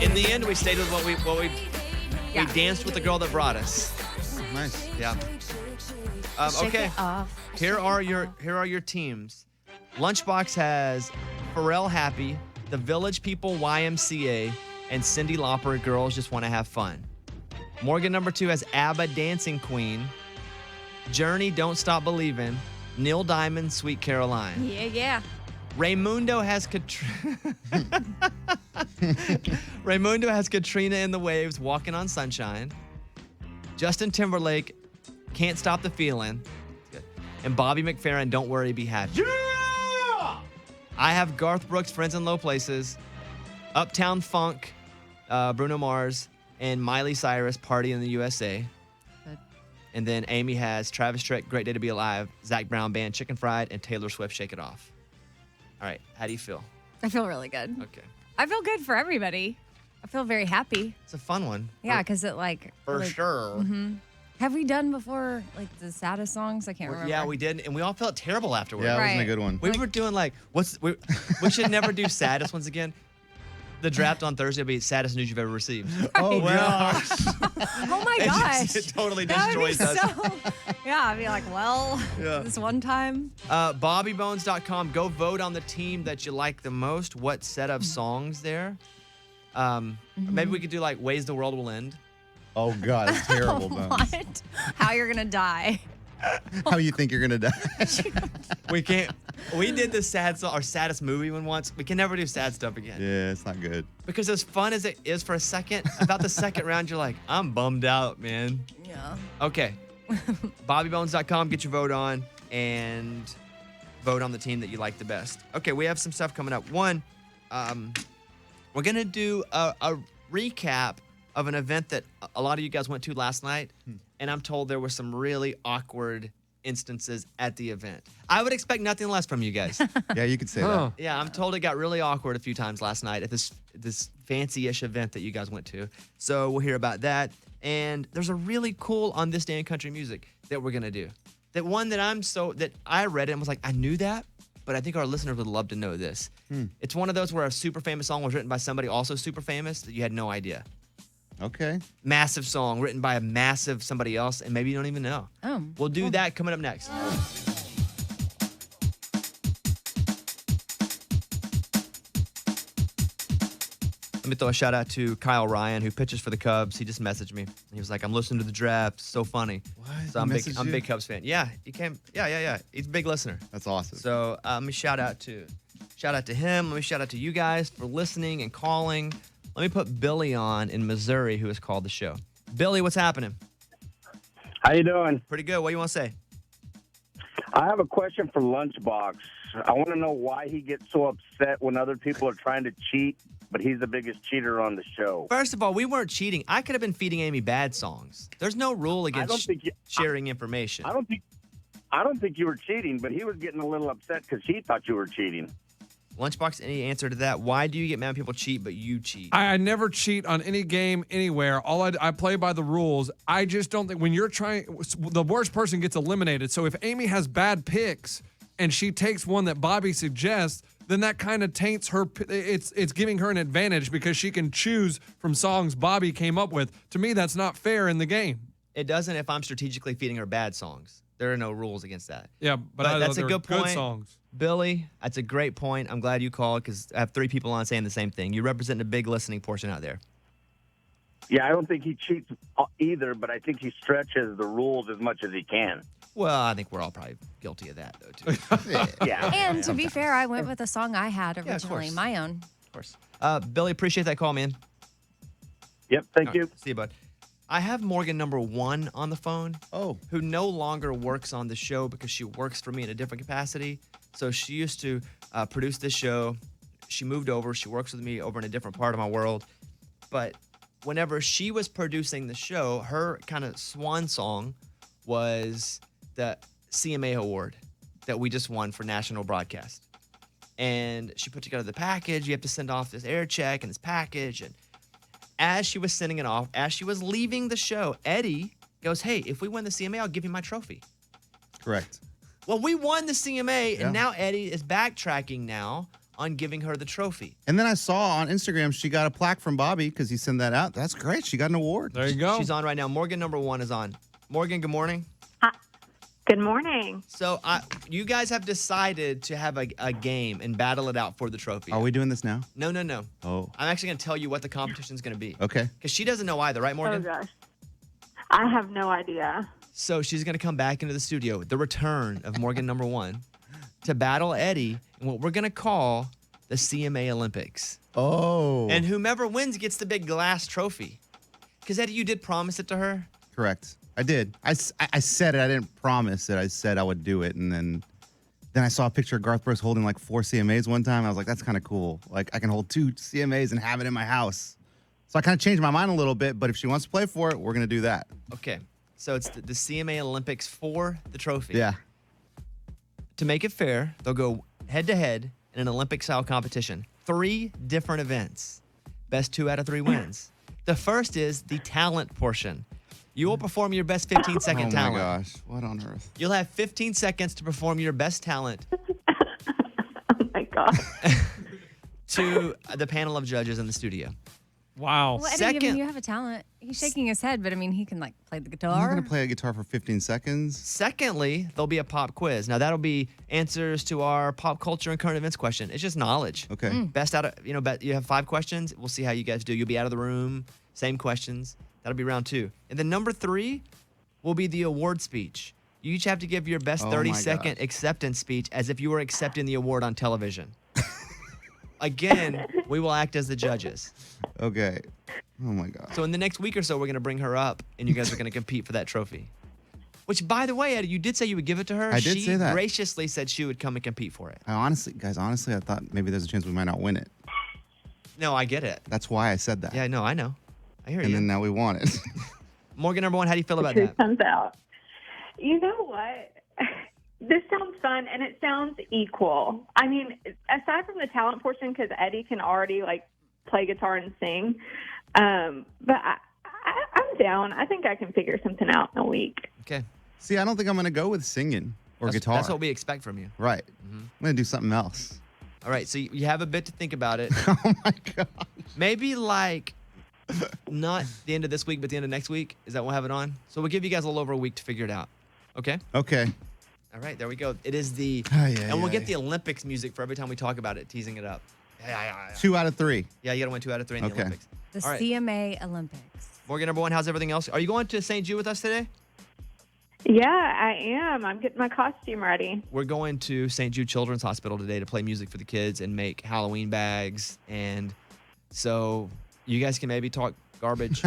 In the end, we stayed with what we Yeah. danced with the girl that brought us. Nice. Yeah. Shake Okay. It Off. Here are your teams. Lunchbox has Pharrell Happy, the Village People YMCA, and Cyndi Lauper Girls Just Want to Have Fun. Morgan number 2 has ABBA Dancing Queen, Journey Don't Stop Believin', Neil Diamond Sweet Caroline. Yeah. Raymundo has Raymundo has Katrina in the Waves Walking on Sunshine. Justin Timberlake Can't Stop the Feeling. And Bobby McFerrin Don't Worry Be Happy. Yeah! I have Garth Brooks Friends in Low Places, Uptown Funk, Bruno Mars, and Miley Cyrus Party in the USA. Good. And then Amy has Travis Tritt Great Day to Be Alive, Zach Brown Band Chicken Fried, and Taylor Swift Shake It Off. All right, how do you feel? I feel really good. Okay. I feel good for everybody. I feel very happy. It's a fun one. Yeah, because it like. For like, sure. Have we done before like the saddest songs? I can't remember. Yeah, we did, and we all felt terrible afterwards. Yeah, it wasn't a Right. good one. We were doing like, we should never do saddest ones again. The draft on Thursday will be saddest news you've ever received. Oh, gosh. Oh my It gosh. just- it totally That would be destroys us. so- yeah, I'd be like, well, Yeah. this one time. BobbyBones.com. Go vote on the team that you like the most. What set of songs there? Maybe we could do like Ways the World Will End. Oh, God. It's terrible, Bones. What? How you're gonna die? How you think you're gonna die? We can't. We did the sad song, our saddest movie one once. We can never do sad stuff again. Yeah, it's not good. Because as fun as it is for a second, about the second round, you're like, I'm bummed out, man. Yeah. Okay. BobbyBones.com, get your vote on, and vote on the team that you like the best. Okay, we have some stuff coming up. One, we're going to do a recap of an event that a lot of you guys went to last night, and I'm told there were some really awkward instances at the event. I would expect nothing less from you guys. Yeah, you could say that. Yeah, I'm told it got really awkward a few times last night at this fancy-ish event that you guys went to. So we'll hear about that. And there's a really cool On This Day in Country Music that we're going to do. That one that I read it and was like, I knew that, but I think our listeners would love to know this. It's one of those where a super famous song was written by somebody also super famous that you had no idea. Okay. Massive song written by a massive somebody else, and maybe you don't even know. Oh. We'll do that coming up next. Let me throw a shout out to Kyle Ryan, who pitches for the Cubs. He just messaged me. He was like, I'm listening to the draft. So funny. What? So I'm a big Cubs fan. Yeah, he came. Yeah. He's a big listener. That's awesome. So let me shout out to him. Let me shout out to you guys for listening and calling. Let me put Billy on in Missouri, who has called the show. Billy, what's happening? How you doing? Pretty good. What do you want to say? I have a question for Lunchbox. I want to know why he gets so upset when other people are trying to cheat, but he's the biggest cheater on the show. First of all, we weren't cheating. I could have been feeding Amy bad songs. There's no rule against sharing information. I don't think you were cheating, but he was getting a little upset because he thought you were cheating. Lunchbox, any answer to that? Why do you get mad when people cheat, but you cheat? I never cheat on any game anywhere. I play by the rules. I just don't think when you're trying, the worst person gets eliminated. So if Amy has bad picks and she takes one that Bobby suggests, then that kind of taints her. It's giving her an advantage because she can choose from songs Bobby came up with. To me, that's not fair in the game. It doesn't if I'm strategically feeding her bad songs. There are no rules against that. Yeah, but that's a good point. Good songs. Billy, that's a great point. I'm glad you called because I have 3 people on saying the same thing. You represent a big listening portion out there. Yeah, I don't think he cheats either, but I think he stretches the rules as much as he can. Well, I think we're all probably guilty of that, though, too. Yeah. And to be fair, I went with a song I had originally, course. my own. Of course. Billy, appreciate that call, man. Yep, thank you. See you, bud. I have Morgan1 on the phone. Oh. Who no longer works on the show because she works for me in a different capacity. So she used to produce this show. She moved over. She works with me over in a different part of my world. But whenever she was producing the show, her kind of swan song was the CMA award that we just won for national broadcast. And she put together the package. You have to send off this air check and this package. And as she was sending it off, as she was leaving the show, Eddie goes, hey, if we win the CMA, I'll give you my trophy. Correct. Well, we won the CMA, and now Eddie is backtracking now on giving her the trophy. And then I saw on Instagram she got a plaque from Bobby because he sent that out. That's great. She got an award. There you go. She's on right now. Morgan1 is on. Morgan, good morning. Good morning. So you guys have decided to have a game and battle it out for the trophy. Are we doing this now? No. Oh. I'm actually going to tell you what the competition is going to be. Okay. Because she doesn't know either, right, Morgan? Oh, gosh. I have no idea. So she's going to come back into the studio, the return of Morgan1, to battle Eddie in what we're going to call the CMA Olympics. Oh. And whomever wins gets the big glass trophy. Because, Eddie, you did promise it to her? Correct. I did. I said it. I didn't promise it. I said I would do it. And then I saw a picture of Garth Brooks holding like 4 CMAs one time. I was like, that's kind of cool. Like, I can hold 2 CMAs and have it in my house. So I kind of changed my mind a little bit. But if she wants to play for it, we're going to do that. Okay. So it's the CMA Olympics for the trophy. Yeah. To make it fair, they'll go head-to-head in an Olympic-style competition. 3 different events. Best 2 out of 3 wins. The first is the talent portion. You will perform your best 15-second talent. Oh, my gosh. What on earth? You'll have 15 seconds to perform your best talent. Oh, my God. To the panel of judges in the studio. Wow. Well, Eddie, I mean, you have a talent. He's shaking his head, but I mean, he can like play the I'm guitar. not going to play a guitar for 15 seconds. Secondly, there'll be a pop quiz. Now, that'll be answers to our pop culture and current events question. It's just knowledge. Okay. Best out of, you have 5 questions. We'll see how you guys do. You'll be out of the room. Same questions. That'll be round 2. And then number 3 will be the award speech. You each have to give your best Oh 30-second acceptance speech as if you were accepting the award on television. Again, we will act as the judges. Okay. Oh my God. So in the next week or so, we're going to bring her up, and you guys are going to compete for that trophy. Which, by the way, Eddie, you did say you would give it to her. I did say that. She graciously said she would come and compete for it. Honestly, I thought maybe there's a chance we might not win it. No, I get it. That's why I said that. Yeah, no, I know. I hear And you. then now we won it. Morgan, number one, how do you feel about Truth that? comes out. You know what? This sounds fun, and it sounds equal. I mean, aside from the talent portion, because Eddie can already, play guitar and sing, but I'm down. I think I can figure something out in a week. Okay. See, I don't think I'm going to go with singing or guitar. That's what we expect from you. Right. I'm going to do something else. All right, so you have a bit to think about it. Oh, my God. Maybe, not the end of this week, but the end of next week. Is that what we'll have it on? So we'll give you guys a little over a week to figure it out. Okay? Okay. All right, there we go. It is the... Ay, and we'll ay, get ay. the Olympics music for every time we talk about it, teasing it up. Yeah. 2 out of 3. Yeah, you got to win 2 out of 3 in the Okay. Olympics. The All right. CMA Olympics. Morgan, number one, how's everything else? Are you going to St. Jude with us today? Yeah, I am. I'm getting my costume ready. We're going to St. Jude Children's Hospital today to play music for the kids and make Halloween bags. And so you guys can maybe talk garbage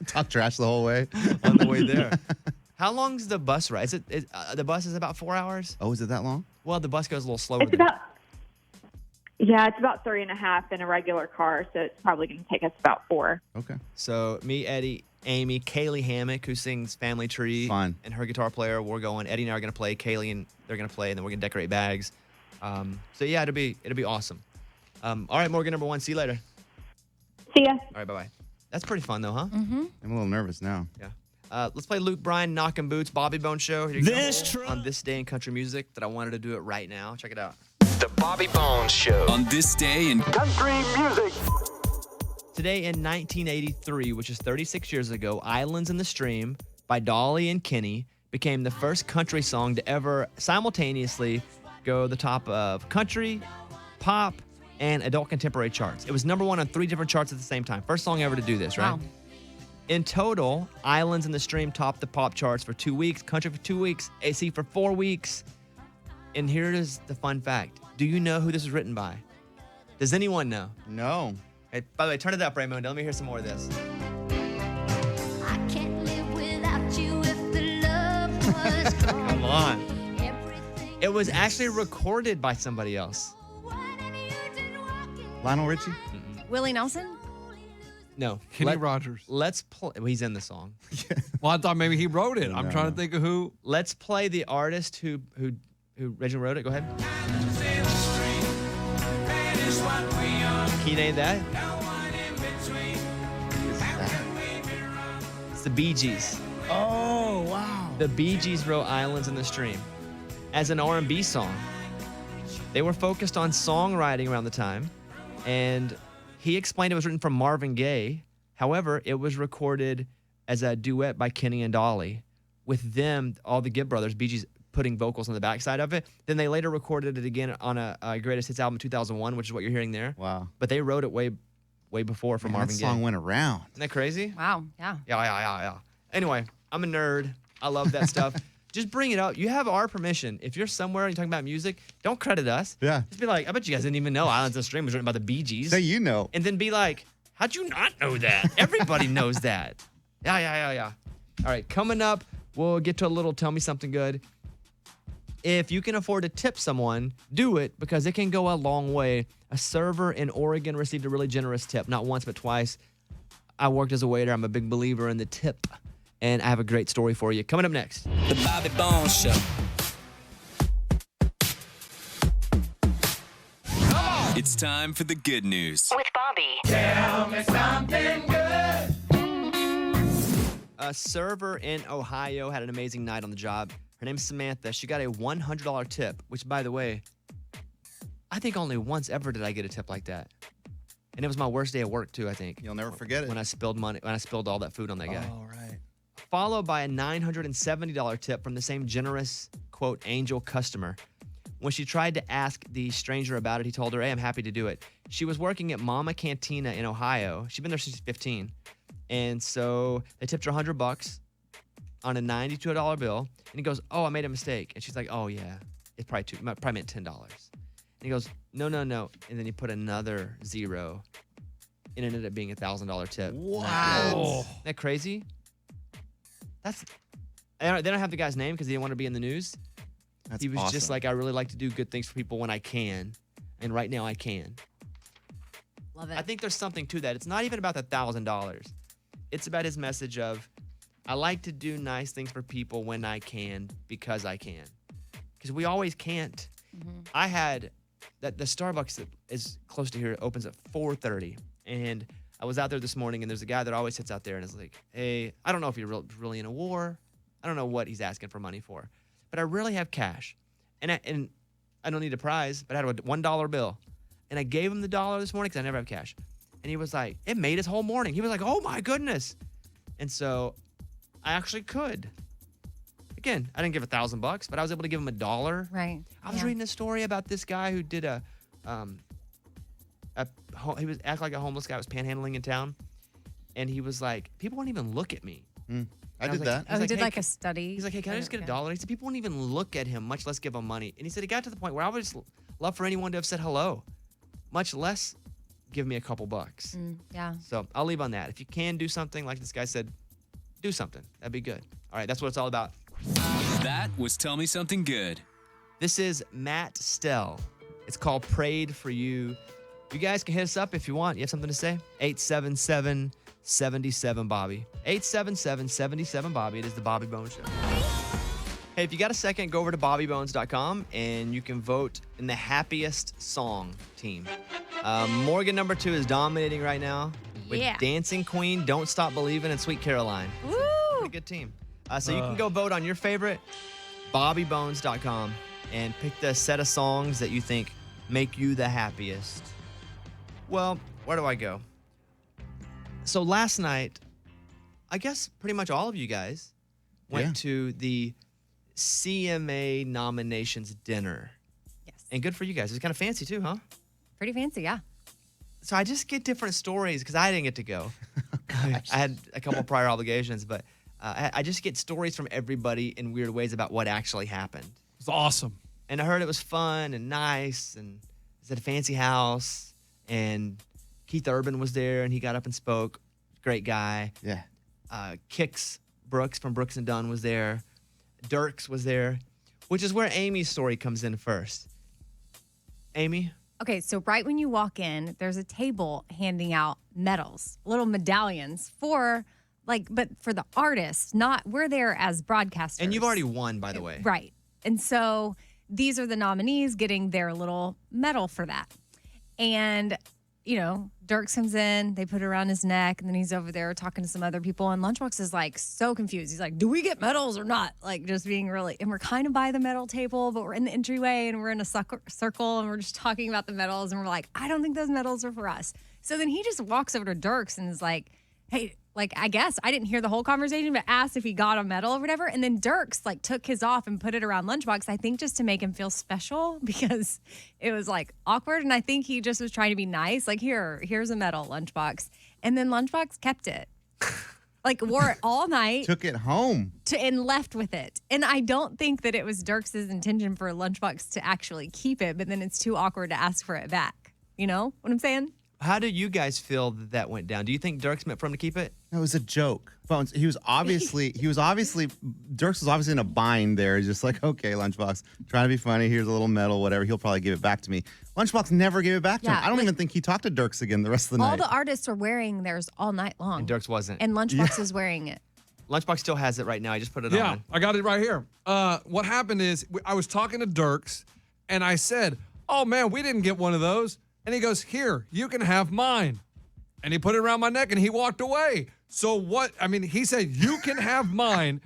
Talk trash the whole way. on the way there. How long's the bus ride? The bus is about 4 hours? Oh, is it that long? Well, the bus goes a little slower It's than about 3.5 in a regular car, so it's probably going to take us about 4. Okay. So me, Eddie, Amy, Kaylee Hammock, who sings Family Tree, Fun. and her guitar player, we're going. Eddie and I are going to play. Kaylee and they're going to play, and then we're going to decorate bags. So yeah, it'll be awesome. All right, Morgan, number one. See you later. See ya. All right, bye-bye. That's pretty fun, though, huh? Mm-hmm. I'm a little nervous now. Yeah. Let's play Luke Bryan, Knockin' Boots, Bobby Bone Show. Here you go. On this day in country music that I wanted to do it right now. Check it out. The Bobby Bones Show. On this day in Country music. Today in 1983, which is 36 years ago, Islands in the Stream by Dolly and Kenny became the first country song to ever simultaneously go the top of country, pop, and adult contemporary charts. It was number one on 3 different charts at the same time. First song ever to do this, right? Wow. In total, Islands in the Stream topped the pop charts for 2 weeks, country for 2 weeks, AC for 4 weeks. And here is the fun fact. Do you know who this was written by? Does anyone know? No. Hey, by the way, turn it up, Raymond. Let me hear some more of this. I can't live without you if the love was gone. Come on. It was actually recorded by somebody else. Lionel Richie? Willie Nelson? No. Kenny Rogers. Let's play. Well, he's in the song. Well, I thought maybe he wrote it. I'm trying to think of who. Let's play the artist who originally wrote it. Go ahead. Can you name that? It's the Bee Gees. Oh, wow. The Bee Gees wrote Islands in the Stream as an R&B song. They were focused on songwriting around the time, and he explained it was written from Marvin Gaye. However, it was recorded as a duet by Kenny and Dolly, with them, all the Gibb brothers, Bee Gees, putting vocals on the backside of it. Then they later recorded it again on a Greatest Hits album 2001, which is what you're hearing there. Wow. But they wrote it way before for Marvin that Gaye. song went around. Isn't that crazy? Wow. Yeah. Yeah. Anyway, I'm a nerd. I love that stuff. Just bring it up. You have our permission. If you're somewhere and you're talking about music, don't credit us. Yeah. Just be like, I bet you guys didn't even know Islands in the Stream was written by the Bee Gees. Say you know. And then be like, how'd you not know that? Everybody knows that. Yeah. All right, coming up, we'll get to a little Tell Me Something Good. If you can afford to tip someone, do it because it can go a long way. A server in Oregon received a really generous tip, not once but twice. I worked as a waiter. I'm a big believer in the tip, and I have a great story for you. Coming up next. The Bobby Bones Show. It's time for the good news. With Bobby. Tell me something good. A server in Ohio had an amazing night on the job. Her name's Samantha. She got a $100 tip, which, by the way, I think only once ever did I get a tip like that. And it was my worst day at work, too, I think. You'll never forget it. When I spilled all that food on that guy. Oh, right. Followed by a $970 tip from the same generous, quote, angel customer. When she tried to ask the stranger about it, he told her, hey, I'm happy to do it. She was working at Mama Cantina in Ohio. She'd been there since she's 15. And so they tipped her $100. on a $92 bill, and he goes, "Oh, I made a mistake." And she's like, "Oh yeah, it's probably meant $10." And he goes, "No, no, no." And then he put another zero, and it ended up being a $1,000 tip. Wow. Isn't that crazy? They don't have the guy's name because he didn't want to be in the news. He was just awesome. like, "I really like to do good things for people when I can, and right now I can." Love it. I think there's something to that. It's not even about the $1,000. It's about his message of, I like to do nice things for people when I can because I can. Because we always can't. I had the Starbucks that is close to here opens at 4:30, and I was out there this morning, and there's a guy that always sits out there and is like, "Hey, I don't know if you're really in a war. I don't know what he's asking for money for, but I really have cash, and I don't need a prize, but I had a $1 bill, and I gave him the $1 this morning because I never have cash, and he was like, it made his whole morning. He was like, oh my goodness, and so I actually could. Again, I didn't give $1,000, but I was able to give him $1. Right. I was reading a story about this guy who did he was acting like a homeless guy, was panhandling in town, and he was like, people won't even look at me. I was did like- that. Oh, he "Hey, did like a study. He's like, hey, can I just get $1? He said, people won't even look at him, much less give him money. And he said, it got to the point where I would just love for anyone to have said hello, much less give me a couple bucks. Yeah. So I'll leave on that. If you can do something, like this guy said, do something. That'd be good. All right, that's what it's all about. That was Tell Me Something Good. This is Matt Stell. It's called Prayed for You. You guys can hit us up if you want. You have something to say? 877-77-Bobby. 877-77-Bobby. It is the Bobby Bones Show. Hey, if you got a second, go over to bobbybones.com and you can vote in the happiest song team. Morgan number 2 is dominating right now with Yeah. Dancing Queen, Don't Stop Believing, and Sweet Caroline. Woo! Pretty good team. So you can go vote on your favorite, bobbybones.com, and pick the set of songs that you think make you the happiest. Well, where do I go? So last night, I guess pretty much all of you guys went to the CMA nominations dinner. Yes. And good for you guys. It was kind of fancy too, huh? Pretty fancy, yeah. So I just get different stories because I didn't get to go. I had a couple prior obligations, but I just get stories from everybody in weird ways about what actually happened. It's awesome. And I heard it was fun and nice, and it was at a fancy house, and Keith Urban was there, and he got up and spoke. Great guy. Yeah. Kix Brooks from Brooks and Dunn was there. Dierks was there, which is where Amy's story comes in first. Amy? Okay, so right when you walk in, there's a table handing out medals, little medallions for but for the artists, not we're there as broadcasters. And you've already won, by the way. Right. And so these are the nominees getting their little medal for that. And, Dierks comes in, they put it around his neck, and then he's over there talking to some other people. And Lunchbox is like so confused. He's like, do we get medals or not? Like just being really, and we're kind of by the medal table, but we're in the entryway and we're in a circle and we're just talking about the medals. And we're like, I don't think those medals are for us. So then he just walks over to Dierks and is like, hey, I guess I didn't hear the whole conversation, but asked if he got a medal or whatever. And then Dierks took his off and put it around Lunchbox, I think just to make him feel special because it was awkward. And I think he just was trying to be nice. Here's a medal, Lunchbox. And then Lunchbox kept it. Wore it all night. Took it home. And left with it. And I don't think that it was Dierks' intention for Lunchbox to actually keep it, but then it's too awkward to ask for it back. You know what I'm saying? How do you guys feel that went down? Do you think Dierks meant for him to keep it? It was a joke. Bones, Dierks was obviously in a bind there. He's just like, okay, Lunchbox, trying to be funny. Here's a little medal, whatever. He'll probably give it back to me. Lunchbox never gave it back to him. I don't even think he talked to Dierks again the rest of the night. All the artists were wearing theirs all night long. And Dierks wasn't. And Lunchbox is wearing it. Lunchbox still has it right now. I just put it Yeah, on. I got it right here. What happened is I was talking to Dierks, and I said, oh, man, we didn't get one of those. And he goes, here, you can have mine. And he put it around my neck, and he walked away. So what? I mean, he said, you can have mine.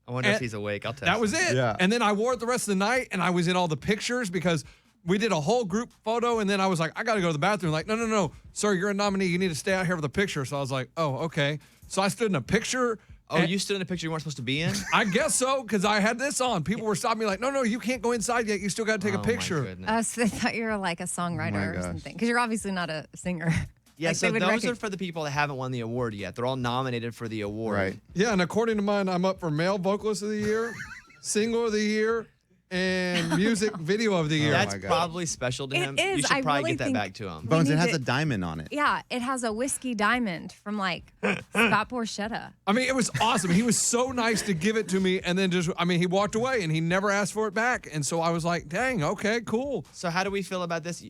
I wonder if he's awake. I'll test That was it. Yeah. And then I wore it the rest of the night, and I was in all the pictures because we did a whole group photo, and then I was like, I got to go to the bathroom. Like, no, sir, you're a nominee. You need to stay out here with a picture. So I was like, oh, okay. So I stood in a picture. Oh, you stood in a picture you weren't supposed to be in? I guess so, because I had this on. People were stopping me like, no, you can't go inside yet. You still got to take a picture. So they thought you were like a songwriter or something. Because you're obviously not a singer. Yeah, Like, so they would those are for the people that haven't won the award yet. They're all nominated for the award. Right. Yeah, and according to mine, I'm up for Male Vocalist of the Year, Single of the Year, and Music Video of the Year. That's probably special to him. is. You should I probably really get that think back to him. Bones, it need has to- a diamond on it. Yeah, it has a whiskey diamond from like Scott Borchetta. I mean, it was awesome. He was so nice to give it to me, and then he walked away, and he never asked for it back. And so I was like, dang, okay, cool. So how do we feel about this?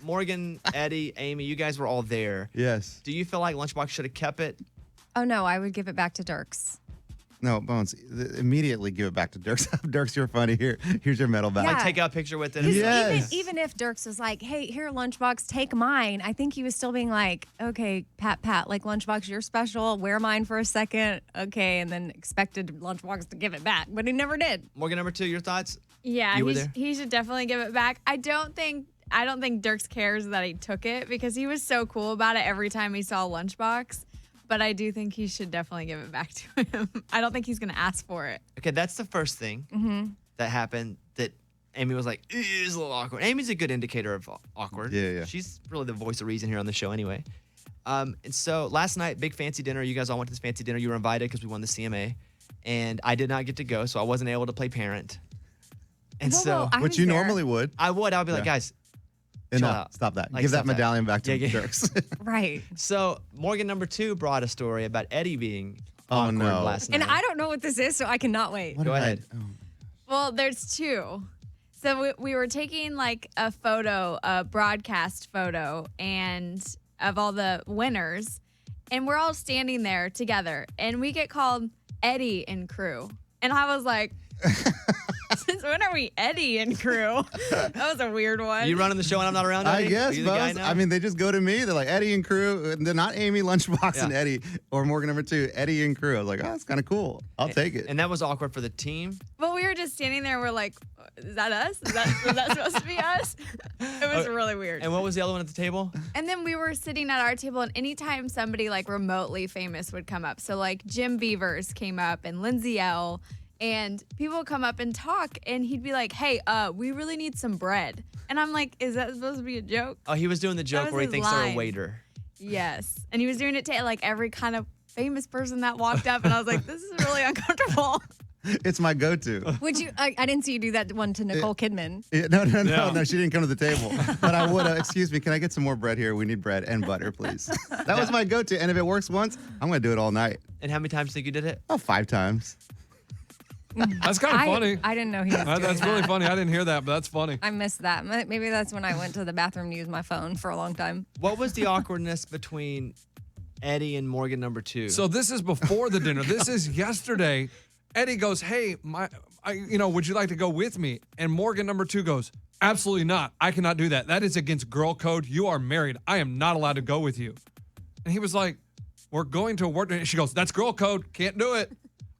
Morgan, Eddie, Amy, you guys were all there. Yes. Do you feel like Lunchbox should have kept it? Oh no, I would give it back to Dierks. No, Bones, immediately give it back to Dierks. Dierks, you're funny. Here's your medal back. Yeah. Like take out a picture with it. 'Cause Yes. even if Dierks was like, hey, here, Lunchbox, take mine, I think he was still being like, okay, pat, like, Lunchbox, you're special. Wear mine for a second. Okay. And then expected Lunchbox to give it back. But he never did. Morgan, number 2, your thoughts? Yeah, You were there? he should definitely give it back. I don't think Dierks cares that he took it because he was so cool about it every time he saw Lunchbox. But I do think he should definitely give it back to him. I don't think he's going to ask for it. Okay, that's the first thing that happened that Amy was like, it's a little awkward. Amy's a good indicator of awkward. Yeah. She's really the voice of reason here on the show anyway. And so last night, big fancy dinner. You guys all went to this fancy dinner. You were invited because we won the CMA. And I did not get to go, so I wasn't able to play parent. And so, Which you normally would. I would be like, Yeah. guys, chill Enough. out. Stop that. Like, Give that stop medallion back to Yeah. Dierks. Right. So Morgan number 2 brought a story about Eddie being Oh, awkward no. last night. And I don't know what this is, so I cannot wait. Go ahead. Well, there's 2. So we were taking like a photo, a broadcast photo, and of all the winners, and we're all standing there together, and we get called Eddie and crew, and I was like, since when are we Eddie and crew? That was a weird one. You running the show and I'm not around? I Eddie? guess, Are you the guy Bones. now? I mean, they just go to me. They're like, Eddie and crew. And they're not Amy, Lunchbox, and Yeah. Eddie. Or Morgan number 2, Eddie and crew. I was like, oh, that's kind of cool. I'll take it. And that was awkward for the team. But we were just standing there. We're like, is that us? Was that supposed to be us? It was really weird. And what was the other one at the table? And then we were sitting at our table, and anytime somebody like remotely famous would come up, so like Jim Beavers came up and Lindsay L, and people would come up and talk, and he'd be like, hey, we really need some bread. And I'm like, is that supposed to be a joke? Oh, he was doing the joke was where he his thinks they're a line. waiter. Yes. And he was doing it to like every kind of famous person that walked up, and I was like, this is really uncomfortable. It's my go-to. Would you? I didn't see you do that one to Nicole Kidman. Yeah, no, she didn't come to the table. But I would have, excuse me, can I get some more bread here? We need bread and butter, please. That was my go-to. And if it works once, I'm going to do it all night. And how many times do you think you did it? Oh, 5 times. That's kind of funny. I didn't know he was doing That's that. really funny. I didn't hear that, but that's funny. I missed that. Maybe that's when I went to the bathroom to use my phone for a long time. What was the awkwardness between Eddie and Morgan number 2? So this is before the dinner. This is yesterday. Eddie goes, hey, would you like to go with me? And Morgan number 2 goes, absolutely not. I cannot do that. That is against girl code. You are married. I am not allowed to go with you. And he was like, we're going to a work. And she goes, that's girl code. Can't do it.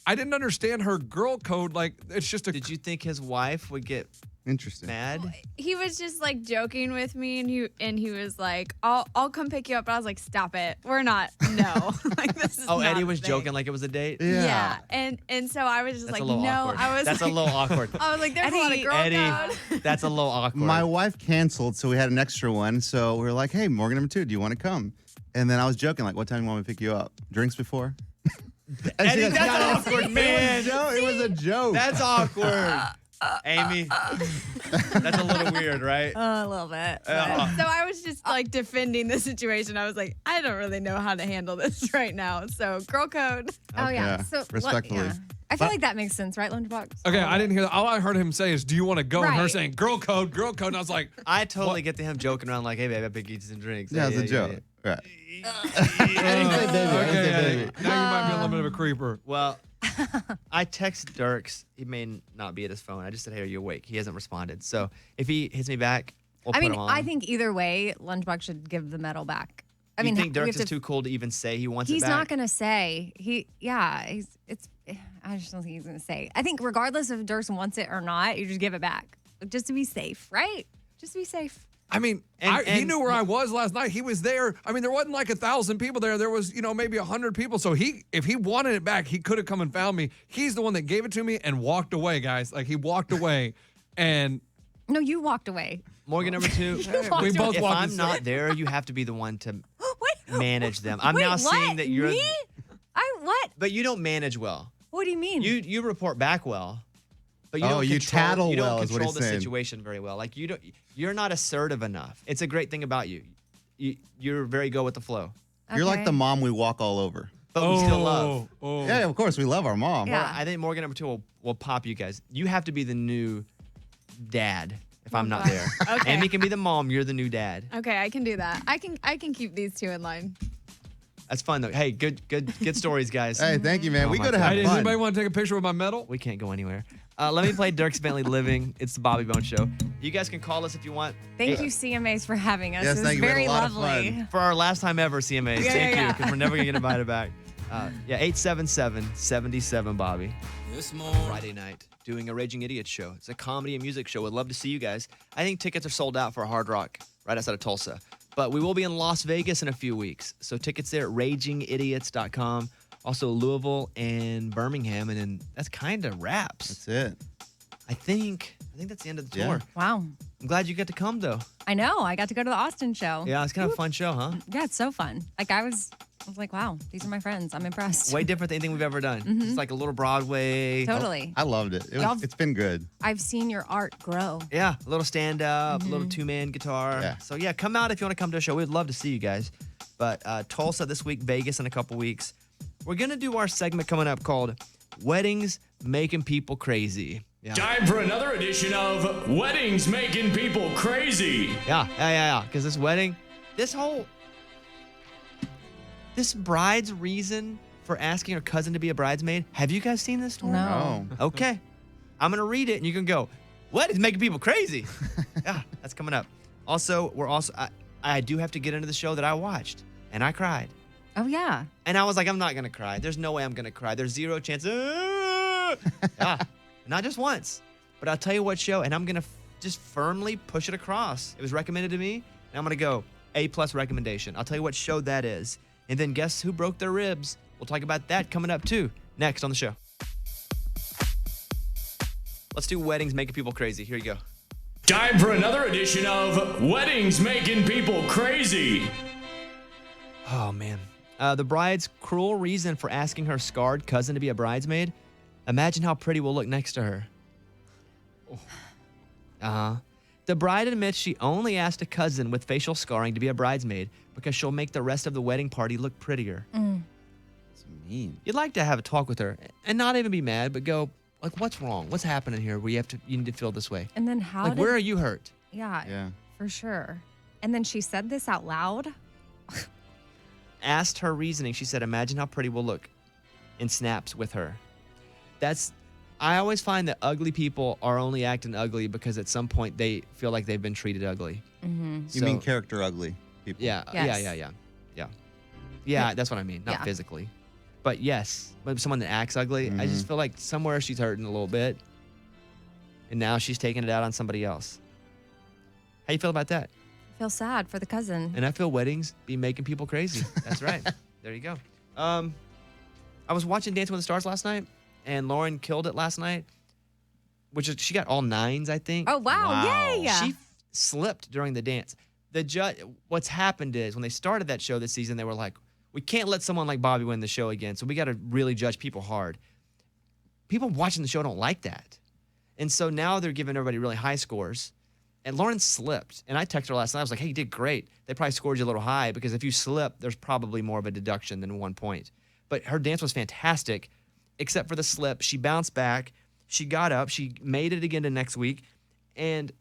I didn't understand her girl code. Like, it's just a. Did you think his wife would get interesting mad? He was just like joking with me, and he was like, I'll come pick you up. But I was like, stop it. We're not. No. Like, this is Oh, not Eddie a was thing. joking like it was a date? Yeah. And so I was just That's like, a little no. awkward. I was That's a like, little awkward. I was like, there's a lot of girl code. That's a little awkward. My wife canceled, so we had an extra one. So we were like, hey, Morgan number 2, do you want to come? And then I was joking, like, what time do you want me to pick you up? Drinks before? And she Eddie, goes, that's "No, awkward, man. It was a joke. That's awkward. Amy, that's a little weird, right? A little bit. So I was just like defending the situation. I was like, I don't really know how to handle this right now. So girl code. Oh, yeah. Yeah, So respectfully. yeah. I feel like that makes sense, right, Lunchbox? Okay, I didn't hear that. All I heard him say is, do you want to go? And her Right. saying, girl code, girl code. And I was like, I totally get to him joking around like, hey, babe, I pick you some drinks. Yeah, it's a joke. Right. okay, Eddie, now you might be a little bit of a creeper. Well, I text Dierks. He may not be at his phone. I just said, hey, are you awake? He hasn't responded. So if he hits me back, we'll I put mean, him on. I think either way, Lunchbox should give the medal back. I you mean, think we Dierks have is to- too cool to even say he wants it He's back? not going to say. I just don't think he's going to say. I think regardless if Dierks wants it or not, you just give it back. Just to be safe, right? Just to be safe. I mean, he knew where I was last night. He was there. I mean, there wasn't like 1,000 people there. There was, maybe 100 people. So if he wanted it back, he could have come and found me. He's the one that gave it to me and walked away, guys. Like, he walked away. And No, you walked away. Morgan number 2. walked we both if walked I'm away. not there, you have to be the one to What? manage them. I'm Wait, now what? seeing that you're. Me? What? But you don't manage well. What do you mean? You report back well. But you Oh, don't you control, tattle you don't well is what control he's the saying. situation very well. Like you're not assertive enough. It's a great thing about you. You're very go with the flow. You're like the mom we walk all over. But we still love. Yeah, of course we love our mom. Well, I think Morgan number 2 will pop you guys. You have to be the new dad if I'm not there. Okay. Amy can be the mom. You're the new dad. Okay, I can do that. I can keep these two in line. That's fun though. Hey, good stories, guys. Hey, thank you, man. We my gotta God. have Hey, does fun. anybody want to take a picture with my medal? We can't go anywhere. Let me play Dierks Bentley Living. It's the Bobby Bone Show. You guys can call us if you want. Thank you, CMAs, for having us. Yes, it was thank you. We had a very lot of lovely. fun. For our last time ever, CMA. Yeah, Thank you, yeah. because we're never going to get invited back. 877-77 Bobby. This morning. Friday night, doing a Raging Idiot show. It's a comedy and music show. Would love to see you guys. I think tickets are sold out for Hard Rock right outside of Tulsa. But we will be in Las Vegas in a few weeks. So tickets there at ragingidiots.com. Also Louisville and Birmingham. And then that's kind of wraps. That's it. I think that's the end of the Yeah. tour. Wow. I'm glad you got to come, though. I know. I got to go to the Austin show. Yeah, it's kind of a fun show, huh? Yeah, it's so fun. Like I was like, wow, these are my friends. I'm impressed. Way different than anything we've ever done. Mhm. It's like a little Broadway. Totally. I loved it. It's been good. I've seen your art grow. Yeah, a little stand up, a little two-man guitar. Yeah. So yeah, come out if you want to come to a show. We'd love to see you guys. But Tulsa this week, Vegas in a couple weeks. We're gonna do our segment coming up called "Weddings Making People Crazy." Yeah. Time for another edition of Weddings Making People Crazy. Yeah. Because this wedding, this bride's reason for asking her cousin to be a bridesmaid. Have you guys seen this story? No. Okay. I'm going to read it and you can go, what is making people crazy? Yeah, that's coming up. Also, I do have to get into the show that I watched and I cried. Oh, yeah. And I was like, I'm not going to cry. There's no way I'm going to cry. There's zero chance. Yeah, not just once. But I'll tell you what show, and I'm going to just firmly push it across. It was recommended to me, and I'm going to go A+ recommendation. I'll tell you what show that is. And then guess who broke their ribs? We'll talk about that coming up too, next on the show. Let's do weddings making people crazy. Here you go. Time for another edition of Weddings Making People Crazy. Oh, man. The bride's cruel reason for asking her scarred cousin to be a bridesmaid. Imagine how pretty we'll look next to her. Uh-huh. The bride admits she only asked a cousin with facial scarring to be a bridesmaid because she'll make the rest of the wedding party look prettier. That's mean. You'd like to have a talk with her and not even be mad, but go, like, what's wrong? What's happening here where you need to feel this way? And then how Like, where are you hurt? Yeah, for sure. And then she said this out loud. Asked her reasoning. She said, imagine how pretty we'll look in snaps with her. I always find that ugly people are only acting ugly because at some point they feel like they've been treated ugly. Mm-hmm. You mean character ugly people? Yeah, Yes. yeah. That's what I mean, not Yeah. physically. But yes, but someone that acts ugly, I just feel like somewhere she's hurting a little bit, and now she's taking it out on somebody else. How you feel about that? I feel sad for the cousin. And I feel weddings be making people crazy. That's right. There you go. I was watching Dancing with the Stars last night, and Lauren killed it last night, she got all 9s, I think. Oh, wow. Yay. She slipped during the dance. The judge, what's happened is when they started that show this season, they were like, we can't let someone like Bobby win the show again, so we got to really judge people hard. People watching the show don't like that. And so now they're giving everybody really high scores. And Lauren slipped. And I texted her last night. I was like, hey, you did great. They probably scored you a little high because if you slip, there's probably more of a deduction than 1 point. But her dance was fantastic, except for the slip. She bounced back. She got up. She made it again to next week. And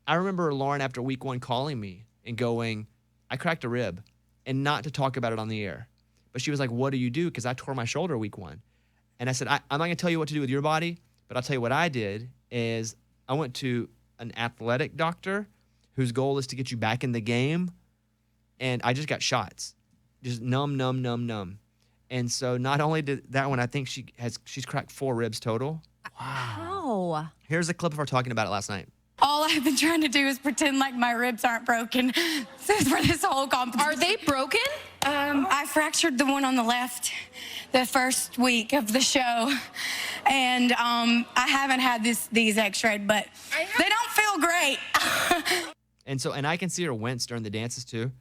I remember Lauren after week 1 calling me and going, I cracked a rib, and not to talk about it on the air. But she was like, what do you do? Because I tore my shoulder week 1. And I said, I'm not going to tell you what to do with your body, but I'll tell you what I did is I went to an athletic doctor whose goal is to get you back in the game. And I just got shots. Just numb. And so not only did that one, I think she's cracked 4 ribs total. Wow. Here's a clip of her talking about it last night. All I've been trying to do is pretend like my ribs aren't broken for this whole competition. Are they broken? I fractured the one on the left the first week of the show, and I haven't had these x-rayed, but they don't feel great. And I can see her wince during the dances too.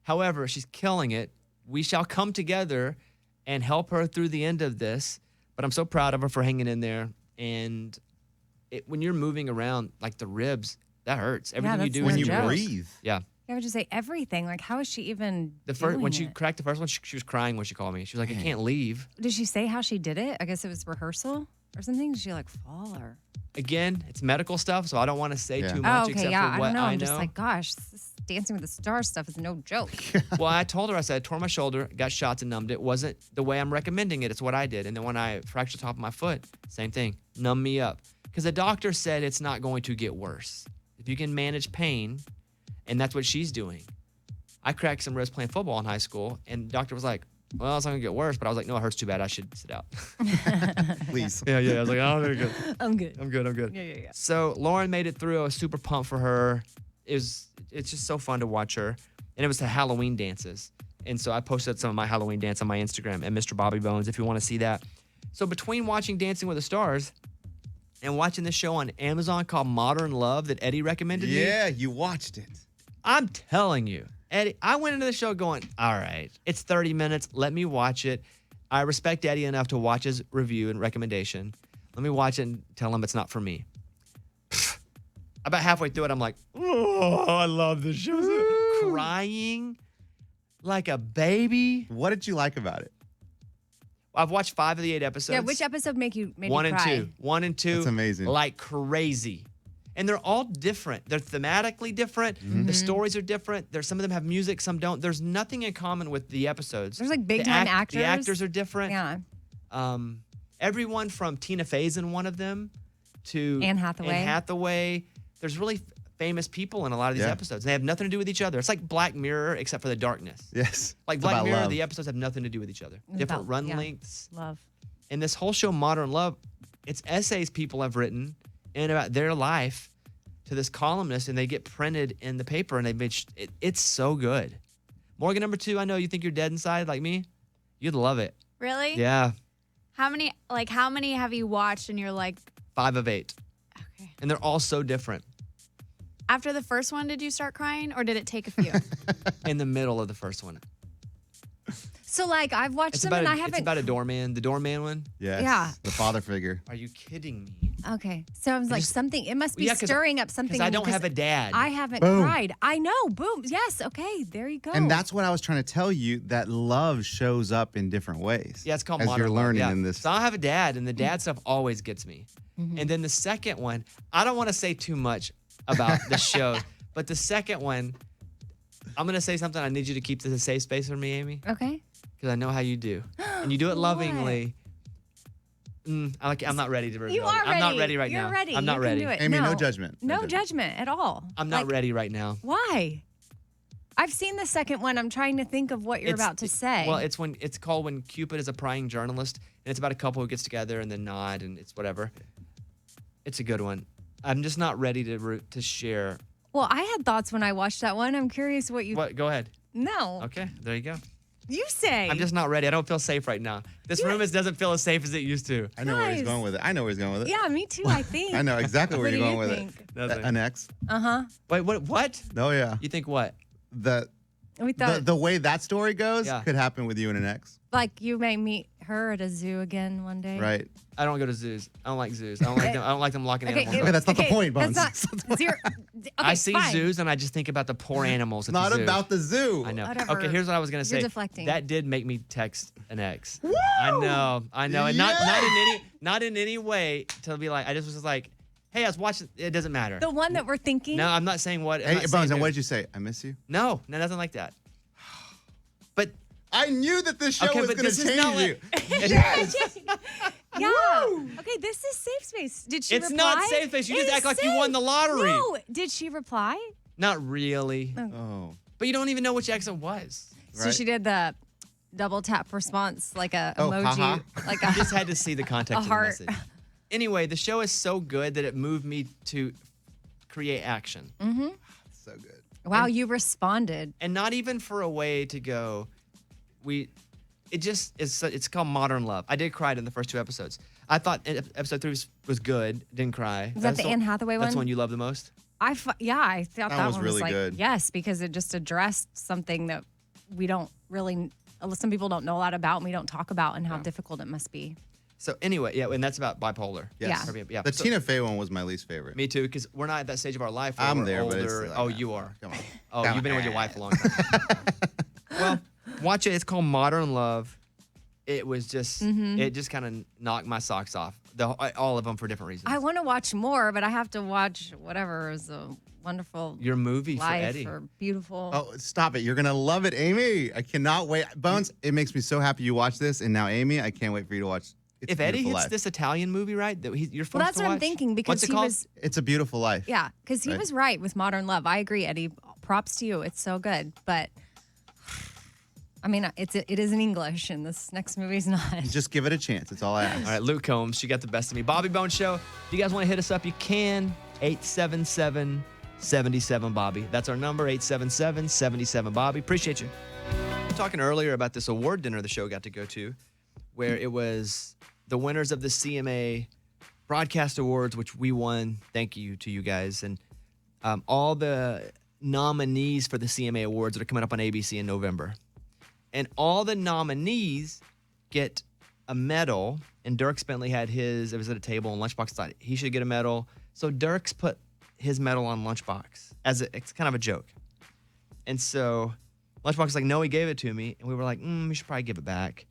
However, she's killing it. we shall come together and help her through the end of this. But I'm so proud of her for hanging in there. And when you're moving around, like the ribs, that hurts. Everything you do when is you ribs. breathe. Yeah. I would just say everything. Like, how is she even When doing she it? cracked the first one, she was crying when she called me. She was like, I can't leave. Did she say how she did it? I guess it was rehearsal or something. Did she like fall or? Again, it's medical stuff, so I don't want to say too Oh, much okay, except yeah. for what I don't know. I I'm know. just like, gosh, this Dancing with the Stars stuff is no joke. Well, I told her, I said, I tore my shoulder, got shots and numbed it. Wasn't the way I'm recommending it. It's what I did. And then when I fractured the top of my foot, same thing, numb me up. Because the doctor said it's not going to get worse. If you can manage pain, and that's what she's doing. I cracked some ribs playing football in high school, and the doctor was like, well, it's not going to get worse. But I was like, no, it hurts too bad. I should sit out. Please. Yeah. I was like, oh, very good. I'm good. I'm good. Yeah. So Lauren made it through. I was super pumped for her. It's just so fun to watch her. And it was the Halloween dances. And so I posted some of my Halloween dance on my Instagram at Mr. Bobby Bones if you want to see that. So between watching Dancing with the Stars and watching this show on Amazon called Modern Love that Eddie recommended me. Yeah, you watched it. I'm telling you, Eddie, I went into the show going, all right, it's 30 minutes. Let me watch it. I respect Eddie enough to watch his review and recommendation. Let me watch it and tell him it's not for me. About halfway through it, I'm like, oh, I love this show. Crying like a baby. What did you like about it? I've watched 5 of the 8 episodes. Yeah, which episode made you One and cry? 2. 1 and 2. That's amazing. Like crazy. And they're all different. They're thematically different. The stories are different. Some of them have music, some don't. There's nothing in common with the episodes. There's like big time actors. The actors are different. Yeah. Everyone from Tina Fey's in one of them to Anne Hathaway. There's really famous people in a lot of these episodes. They have nothing to do with each other. It's like Black Mirror, except for the darkness. Yes. Like It's Black about Mirror, love. the episodes have nothing to do with each other. It's Different about- run yeah. lengths. Love. And this whole show, Modern Love, it's essays people have written and about their life to this columnist, and they get printed in the paper, and it's so good. Morgan number 2, I know you think you're dead inside like me. You'd love it. Really? Yeah. How many have you watched and you're like, 5 of 8. Okay. And they're all so different. after the first one, did you start crying or did it take a few? In the middle of the first one. So, like, I've watched them and I haven't. It's about a doorman. The doorman one? Yes. Yeah. The father figure. Are you kidding me? Okay. So I was like, something, it must be Yeah, 'cause- stirring up something. 'cause I don't have a dad. I haven't Boom. cried. I know. Boom. Yes. Okay. There you go. And that's what I was trying to tell you, that love shows up in different ways. Yeah, it's called as Modern you're Love, learning yeah. in this. So I have a dad, and the dad stuff always gets me. And then the second one, I don't want to say too much about the show, but the second one, I'm going to say something. I need you to keep this a safe space for me, Amy, Okay. because I know how you do. And you do it lovingly. I'm not ready to reveal You it. are ready. I'm not ready right You're now. ready. I'm not You ready. Can do it. Amy, no judgment. No judgment at all. I'm not Like, ready right now. Why? I've seen the second one. I'm trying to think of what you're about to say. Well, it's called When Cupid is a Prying Journalist, and it's about a couple who gets together and then nod, and it's whatever. It's a good one. I'm just not ready to share. Well, I had thoughts when I watched that one. I'm curious what you. What? Go ahead. No. Okay, there you go. You say. I'm just not ready. I don't feel safe right now. This room doesn't feel as safe as it used to. I know where he's Guys. going with it. I know where he's going with it. Yeah, me too. I think. I know exactly where What you're do going you with think? it. Nothing. An ex. Uh huh. Wait, what? Oh yeah. You think what? We thought The way that story goes Yeah. could happen with you and an ex. like you may meet her at a zoo again one day. Right. I don't go to zoos. I don't like zoos. I don't like them locking Okay, animals. Okay, that's not the point, Bones. That's not. Zero, okay, I see fine. zoos and I just think about the poor animals. At Not the zoo. about the zoo. I know. Whatever. Okay, here's what I was gonna You're say. deflecting. That did make me text an ex. I know, and not in any way to be like. I just was like, hey, I was watching. It doesn't matter. The one that we're thinking. No, I'm not saying what. I'm Hey, not Bones, saying and who. what did you say? I miss you? No, nothing like that. But I knew that this show okay, was but going to this is change not you. Yeah. Okay, this is safe space. Did she It's reply? not safe space. You just It act is like you won the lottery. No. Did she reply? Not really. Oh. But you don't even know which ex it was. So Right. she did the double tap response, like a Oh, emoji, haha. like I a just had to see the context A of the heart. message. Anyway, the show is so good that it moved me to create action. So good. wow. You responded. And not even for a way to go, it's called Modern Love. I did cry in the first 2 episodes. I thought episode 3 was good, didn't cry. Is that That's the Anne Hathaway That's the one? one you love the most? I thought That that was one really was like good. yes, because it just addressed something that we don't really some people don't know a lot about and we don't talk about and how difficult it must be. So anyway, yeah, and that's about bipolar. Yes. Yeah. The Tina Fey one was my least favorite. Me too, because we're not at that stage of our life. Where I'm we're there, but older. it's like, oh, you are. Come on. Oh, Come you've been on. with your wife a long time. Well, watch it. It's called Modern Love. It was just, it just kind of knocked my socks off. All of them for different reasons. I want to watch more, but I have to watch whatever is a wonderful Your movie for life Eddie. or beautiful. Oh, stop it. You're going to love it, Amy. I cannot wait. Bones, it makes me so happy you watch this. And now, Amy, I can't wait for you to watch It's if a Eddie Beautiful hits Life. this Italian movie right, that you're supposed Well, that's to what watch. I'm thinking because What's it he called? was. It's a Beautiful Life. Yeah, because he Right. was right with Modern Love. I agree, Eddie. Props to you. It's so good, but I mean, it is in English, and this next movie's not. Just give it a chance. That's all I ask. All right, Luke Combs, she got the best of me. Bobby Bones Show. If you guys want to hit us up, you can. 877-77-Bobby. That's our number, 877-77-Bobby. Appreciate you. We were talking earlier about this award dinner the show got to go to, where it was the winners of the CMA Broadcast Awards, which we won. Thank you to you guys. And all the nominees for the CMA Awards that are coming up on ABC in November. And all the nominees get a medal. And Dierks Bentley had his, it was at a table, and Lunchbox thought he should get a medal. So Dierks put his medal on Lunchbox it's kind of a joke. And so Lunchbox was like, no, he gave it to me. And we were like, we should probably give it back.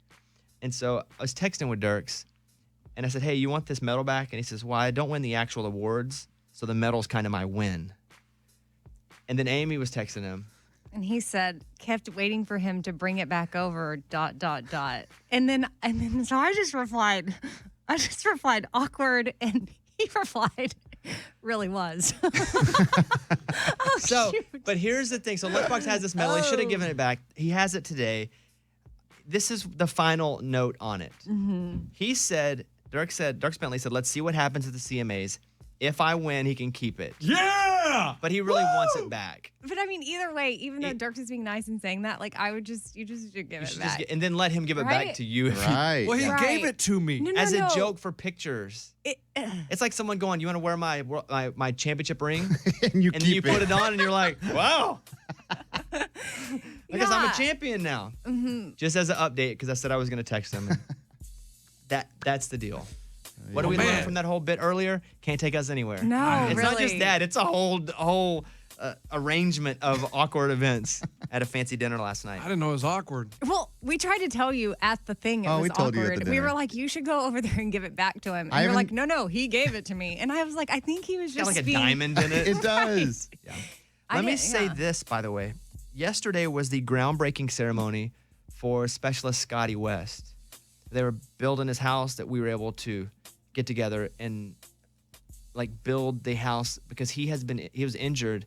And so I was texting with Dierks, and I said, hey, you want this medal back? And he says, well, I don't win the actual awards, so the medal's kind of my win. And then Amy was texting him. And he said, kept waiting for him to bring it back over, ... And then so I just replied, awkward, and he replied, really was. But here's the thing. So Lunchbox has this medal. He should have given it back. He has it today. This is the final note on it. He said, Dierks Bentley said, let's see what happens at the CMAs. If I win, he can keep it. Yeah! But he really wants it back. But I mean, either way, even though Dierks is being nice and saying that, like you just should give it back. And then let him give it back Right? to you. Right. Well, he gave it to me. No, As a no. joke for pictures. It's like someone going, you want to wear my championship ring? And you then keep you put it on and you're like, wow. Because I'm a Yeah. champion now. Just as an update, because I said I was going to text him. That's the deal. What do we learn from that whole bit earlier? Can't take us anywhere. No, it's not just really. that. It's a whole arrangement of awkward events at a fancy dinner last night. I didn't know it was awkward. Well, we tried to tell you at the thing it was we told you at awkward. the We were dinner. like, you should go over there and give it back to him. And I you're like, haven't- no, he gave it to me. And I was like, I think he was Got just like a being... diamond in it. It does. Let me say this, by the way. Yesterday was the groundbreaking ceremony for Specialist Scotty West. They were building his house that we were able to get together and build the house because he was injured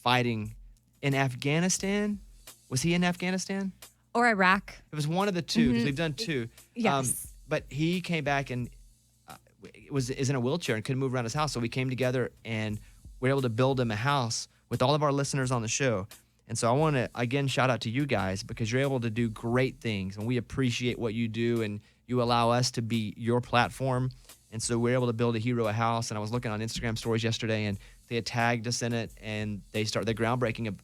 fighting in Afghanistan. Was he in Afghanistan? Or Iraq. It was one of the two because we've done two. Yes. But he came back and is in a wheelchair and couldn't move around his house. So we came together and we were able to build him a house with all of our listeners on the show. And so I want to, again, shout out to you guys because you're able to do great things. And we appreciate what you do and you allow us to be your platform. And so we're able to build a house. And I was looking on Instagram stories yesterday and they had tagged us in it and they started the groundbreaking of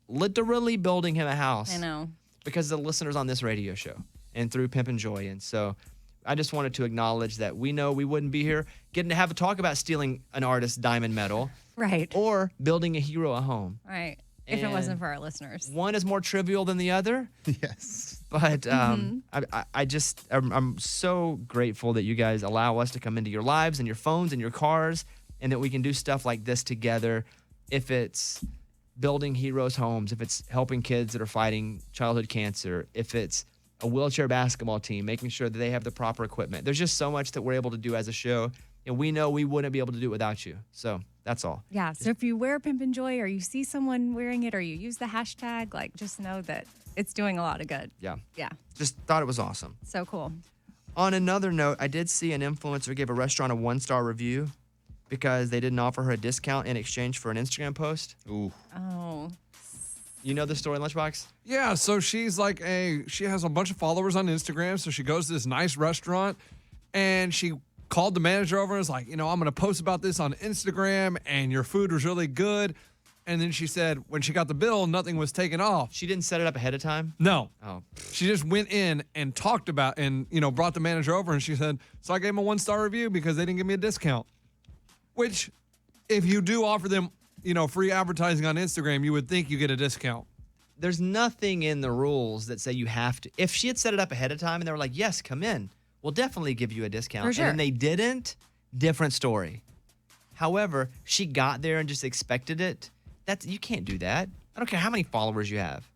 literally building him a house. I know. Because of the listeners on this radio show and through Pimp and Joy. And so I just wanted to acknowledge that we know we wouldn't be here getting to have a talk about stealing an artist's diamond medal. Right. Or building a hero at home. Right. If it And wasn't for our listeners. One is more trivial than the other. Yes. But I'm so grateful that you guys allow us to come into your lives and your phones and your cars and that we can do stuff like this together. If it's building heroes' homes, if it's helping kids that are fighting childhood cancer, if it's a wheelchair basketball team, making sure that they have the proper equipment. There's just so much that we're able to do as a show, and we know we wouldn't be able to do it without you. So that's all. Yeah. So if you wear Pimp and Joy or you see someone wearing it or you use the hashtag, just know that it's doing a lot of good. Yeah. Yeah. Just thought it was awesome. So cool. On another note, I did see an influencer give a restaurant a 1-star review because they didn't offer her a discount in exchange for an Instagram post. Ooh. Oh. You know the story, Lunchbox? Yeah, so she has a bunch of followers on Instagram. So she goes to this nice restaurant and she called the manager over and was like, I'm going to post about this on Instagram and your food was really good. And then she said when she got the bill, nothing was taken off. She didn't set it up ahead of time? No. Oh. She just went in and talked about and, brought the manager over and she said, so I gave them a 1-star review because they didn't give me a discount. Which, if you do offer them, free advertising on Instagram, you would think you get a discount. There's nothing in the rules that say you have to. If she had set it up ahead of time and they were like, yes, come in, we'll definitely give you a discount. For sure. And then they didn't, different story. However, she got there and just expected it. You can't do that. I don't care how many followers you have.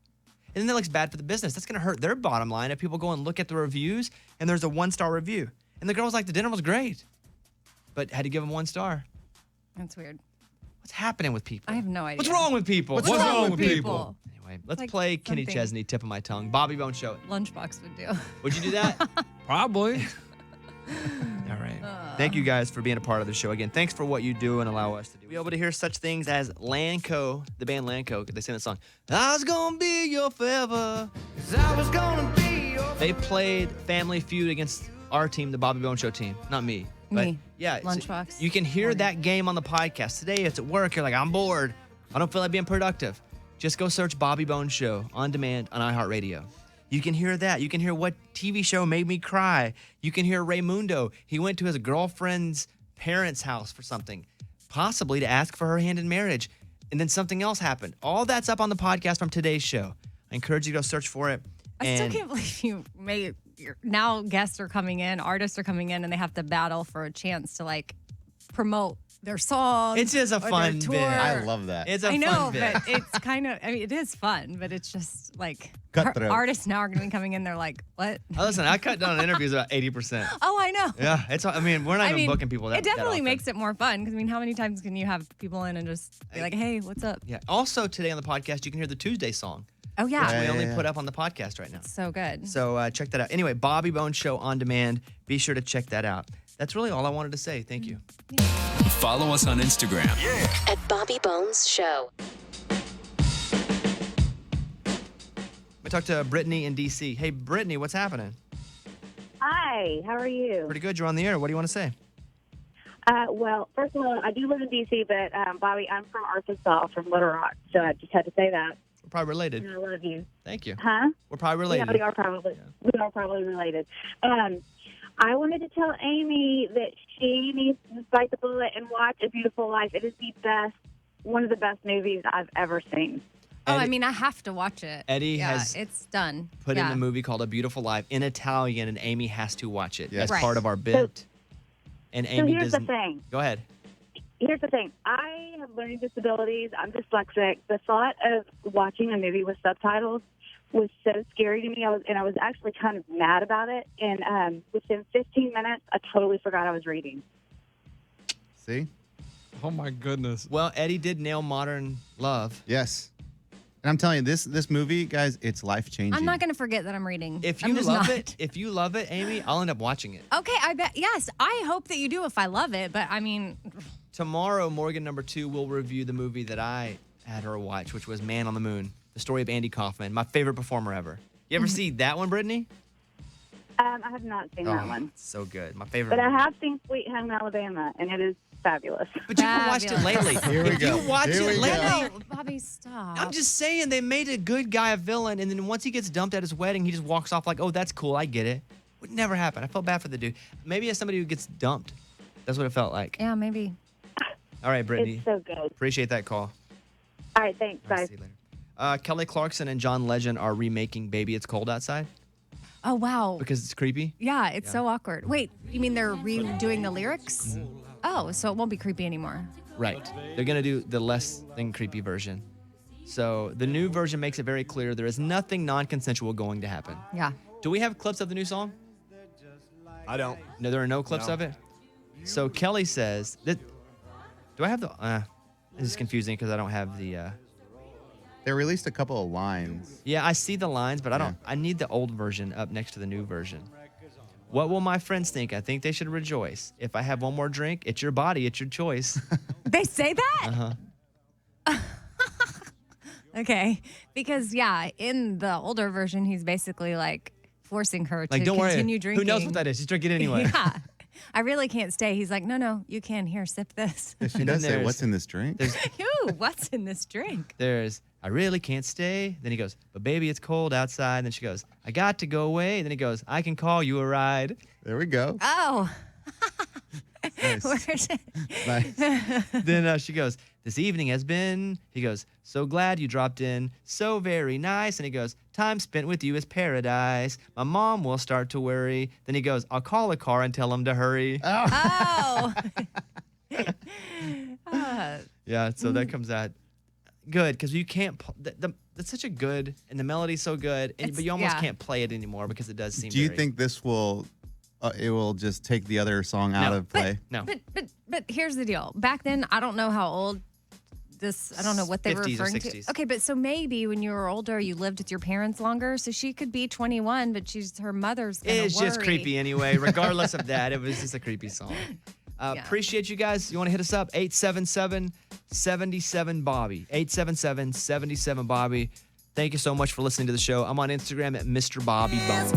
And then that looks bad for the business. That's going to hurt their bottom line if people go and look at the reviews and there's a 1-star review. And the girl was like, the dinner was great, but had to give them 1 star. That's weird. What's happening with people? I have no idea. What's wrong with people? What's wrong with people? Anyway, let's Like play Kenny something- Chesney, Tip of My Tongue. Bobby Bone Show. Lunchbox would do. Would you do that? Probably. All right. Thank you guys for being a part of the show. Again, thanks for what you do and allow us to do. Be able to hear such things as LANCO, the band LANCO. They sing that song, I was gonna be your forever. 'Cause I was gonna be your They played Family Feud against our team, the Bobby Bone Show team. Not me. But Me. yeah. Lunchbox. You can hear that game on the podcast. Today it's at work. You're like, I'm bored. I don't feel like being productive. Just go search Bobby Bone Show on demand on iHeartRadio. You can hear that. You can hear what TV show made me cry. You can hear Raymundo. He went to his girlfriend's parents' house for something, possibly to ask for her hand in marriage. And then something else happened. All that's up on the podcast from today's show. I encourage you to go search for it. I still can't believe you made. Now guests are coming in, artists are coming in, and they have to battle for a chance to promote their song. It's just a or their fun tour. bit. I love that. It's a I know, fun bit. but it's kind of. I mean, it is fun, but it's just Cutthroat. artists now are going to be coming in. They're like, what? Listen, I cut down on interviews about 80%. Oh, I know. Yeah, we're not even booking people that It definitely that often. makes it more fun because how many times can you have people in and just be like, hey, what's up? Yeah. Also, today on the podcast, you can hear the Tuesday song. Oh, yeah. Which we only put up on the podcast right now. So good. So check that out. Anyway, Bobby Bone Show on demand. Be sure to check that out. That's really all I wanted to say. Thank you. Follow us on Instagram. At Bobby Bones Show. We talked to Brittany in D.C. Hey, Brittany, what's happening? Hi, how are you? Pretty good. You're on the air. What do you want to say? Well, first of all, I do live in D.C., but Bobby, I'm from Arkansas, from Little Rock, so I just had to say that. We're probably related. And I love you. Thank you. Huh? We're probably related. Yeah, we are probably related. I wanted to tell Amy that she needs to bite the bullet and watch A Beautiful Life. It is one of the best movies I've ever seen. Oh, I mean, I have to watch it. Eddie yeah, has it's done. Put yeah. in a movie called A Beautiful Life in Italian, and Amy has to watch it. Yes. That's Right. part of our bit. And Amy here's the doesn't. thing. Go ahead. Here's the thing. I have learning disabilities. I'm dyslexic. The thought of watching a movie with subtitles was so scary to me. I was actually kind of mad about it. And within 15 minutes, I totally forgot I was reading. See? Oh my goodness. Well, Eddie did nail Modern Love. Yes. And I'm telling you, this movie, guys, it's life changing. I'm not going to forget that I'm reading. If I'm you just love not. if you love it, Amy, I'll end up watching it. Okay, I bet. Yes, I hope that you do if I love it. But I mean, Tomorrow, Morgan number 2 will review the movie that I had her watch, which was Man on the Moon, the story of Andy Kaufman, my favorite performer ever. You ever see that one, Brittany? I have not seen that one. It's so good. My favorite. But I movie. have seen Sweet Home Alabama, and it is fabulous. But you haven't watched it lately. Here we If go. you watch Here it we lately. go. no, Bobby, stop. I'm just saying they made a good guy a villain, and then once he gets dumped at his wedding, he just walks off like, oh, that's cool, I get it. Would never happen. I felt bad for the dude. Maybe as somebody who gets dumped. That's what it felt like. Yeah, maybe. All right, Brittany. It's so good. Appreciate that call. All right, thanks, All right, guys. see you later. Kelly Clarkson and John Legend are remaking Baby It's Cold Outside Oh wow. because it's creepy. Yeah, it's so awkward. Wait, you mean they're redoing the lyrics? Oh, so it won't be creepy anymore. Right. They're going to do the less than creepy version. So the new version makes it very clear there is nothing non-consensual going to happen. Yeah. Do we have clips of the new song? I don't. No, there are no clips No. of it. So Kelly says that. Do I have the? This is confusing because I don't have the. They released a couple of lines. Yeah, I see the lines, but I don't. Yeah. I need the old version up next to the new version. What will my friends think? I think they should rejoice. If I have one more drink, it's your body, it's your choice. They say that? Uh-huh. Okay. Because yeah, in the older version, he's basically like forcing her Like, to don't worry. continue drinking. Who knows what that is? Just drink it anyway. Yeah. I really can't stay. He's like, no, you can. Here, sip this. She does say, "What's in this drink?" Ew, what's in this drink? There's, I really can't stay. Then he goes, but baby, it's cold outside. Then she goes, I got to go away. Then he goes, I can call you a ride. There we go. Oh. Nice. Where's it? Nice. Then she goes, this evening has been, he goes, so glad you dropped in, so very nice. And he goes, time spent with you is paradise. My mom will start to worry. Then he goes, I'll call a car and tell him to hurry. Oh. Yeah, so that comes out good because you can't, that's such a good, and the melody's so good, but you almost can't play it anymore because it does seem Do you think this will, it will just take the other song out of play? No. But here's the deal. Back then, I don't know how old I don't know what they were 50s or referring 60s. to. Okay, but so maybe when you were older, you lived with your parents longer, so she could be 21, but her mother's gonna It's just worry. creepy anyway. Regardless of that, it was just a creepy song. Appreciate you guys. You want to hit us up? 877-77-BOBBY. 877-77-BOBBY. Thank you so much for listening to the show. I'm on Instagram at Mr. Bobby Bone.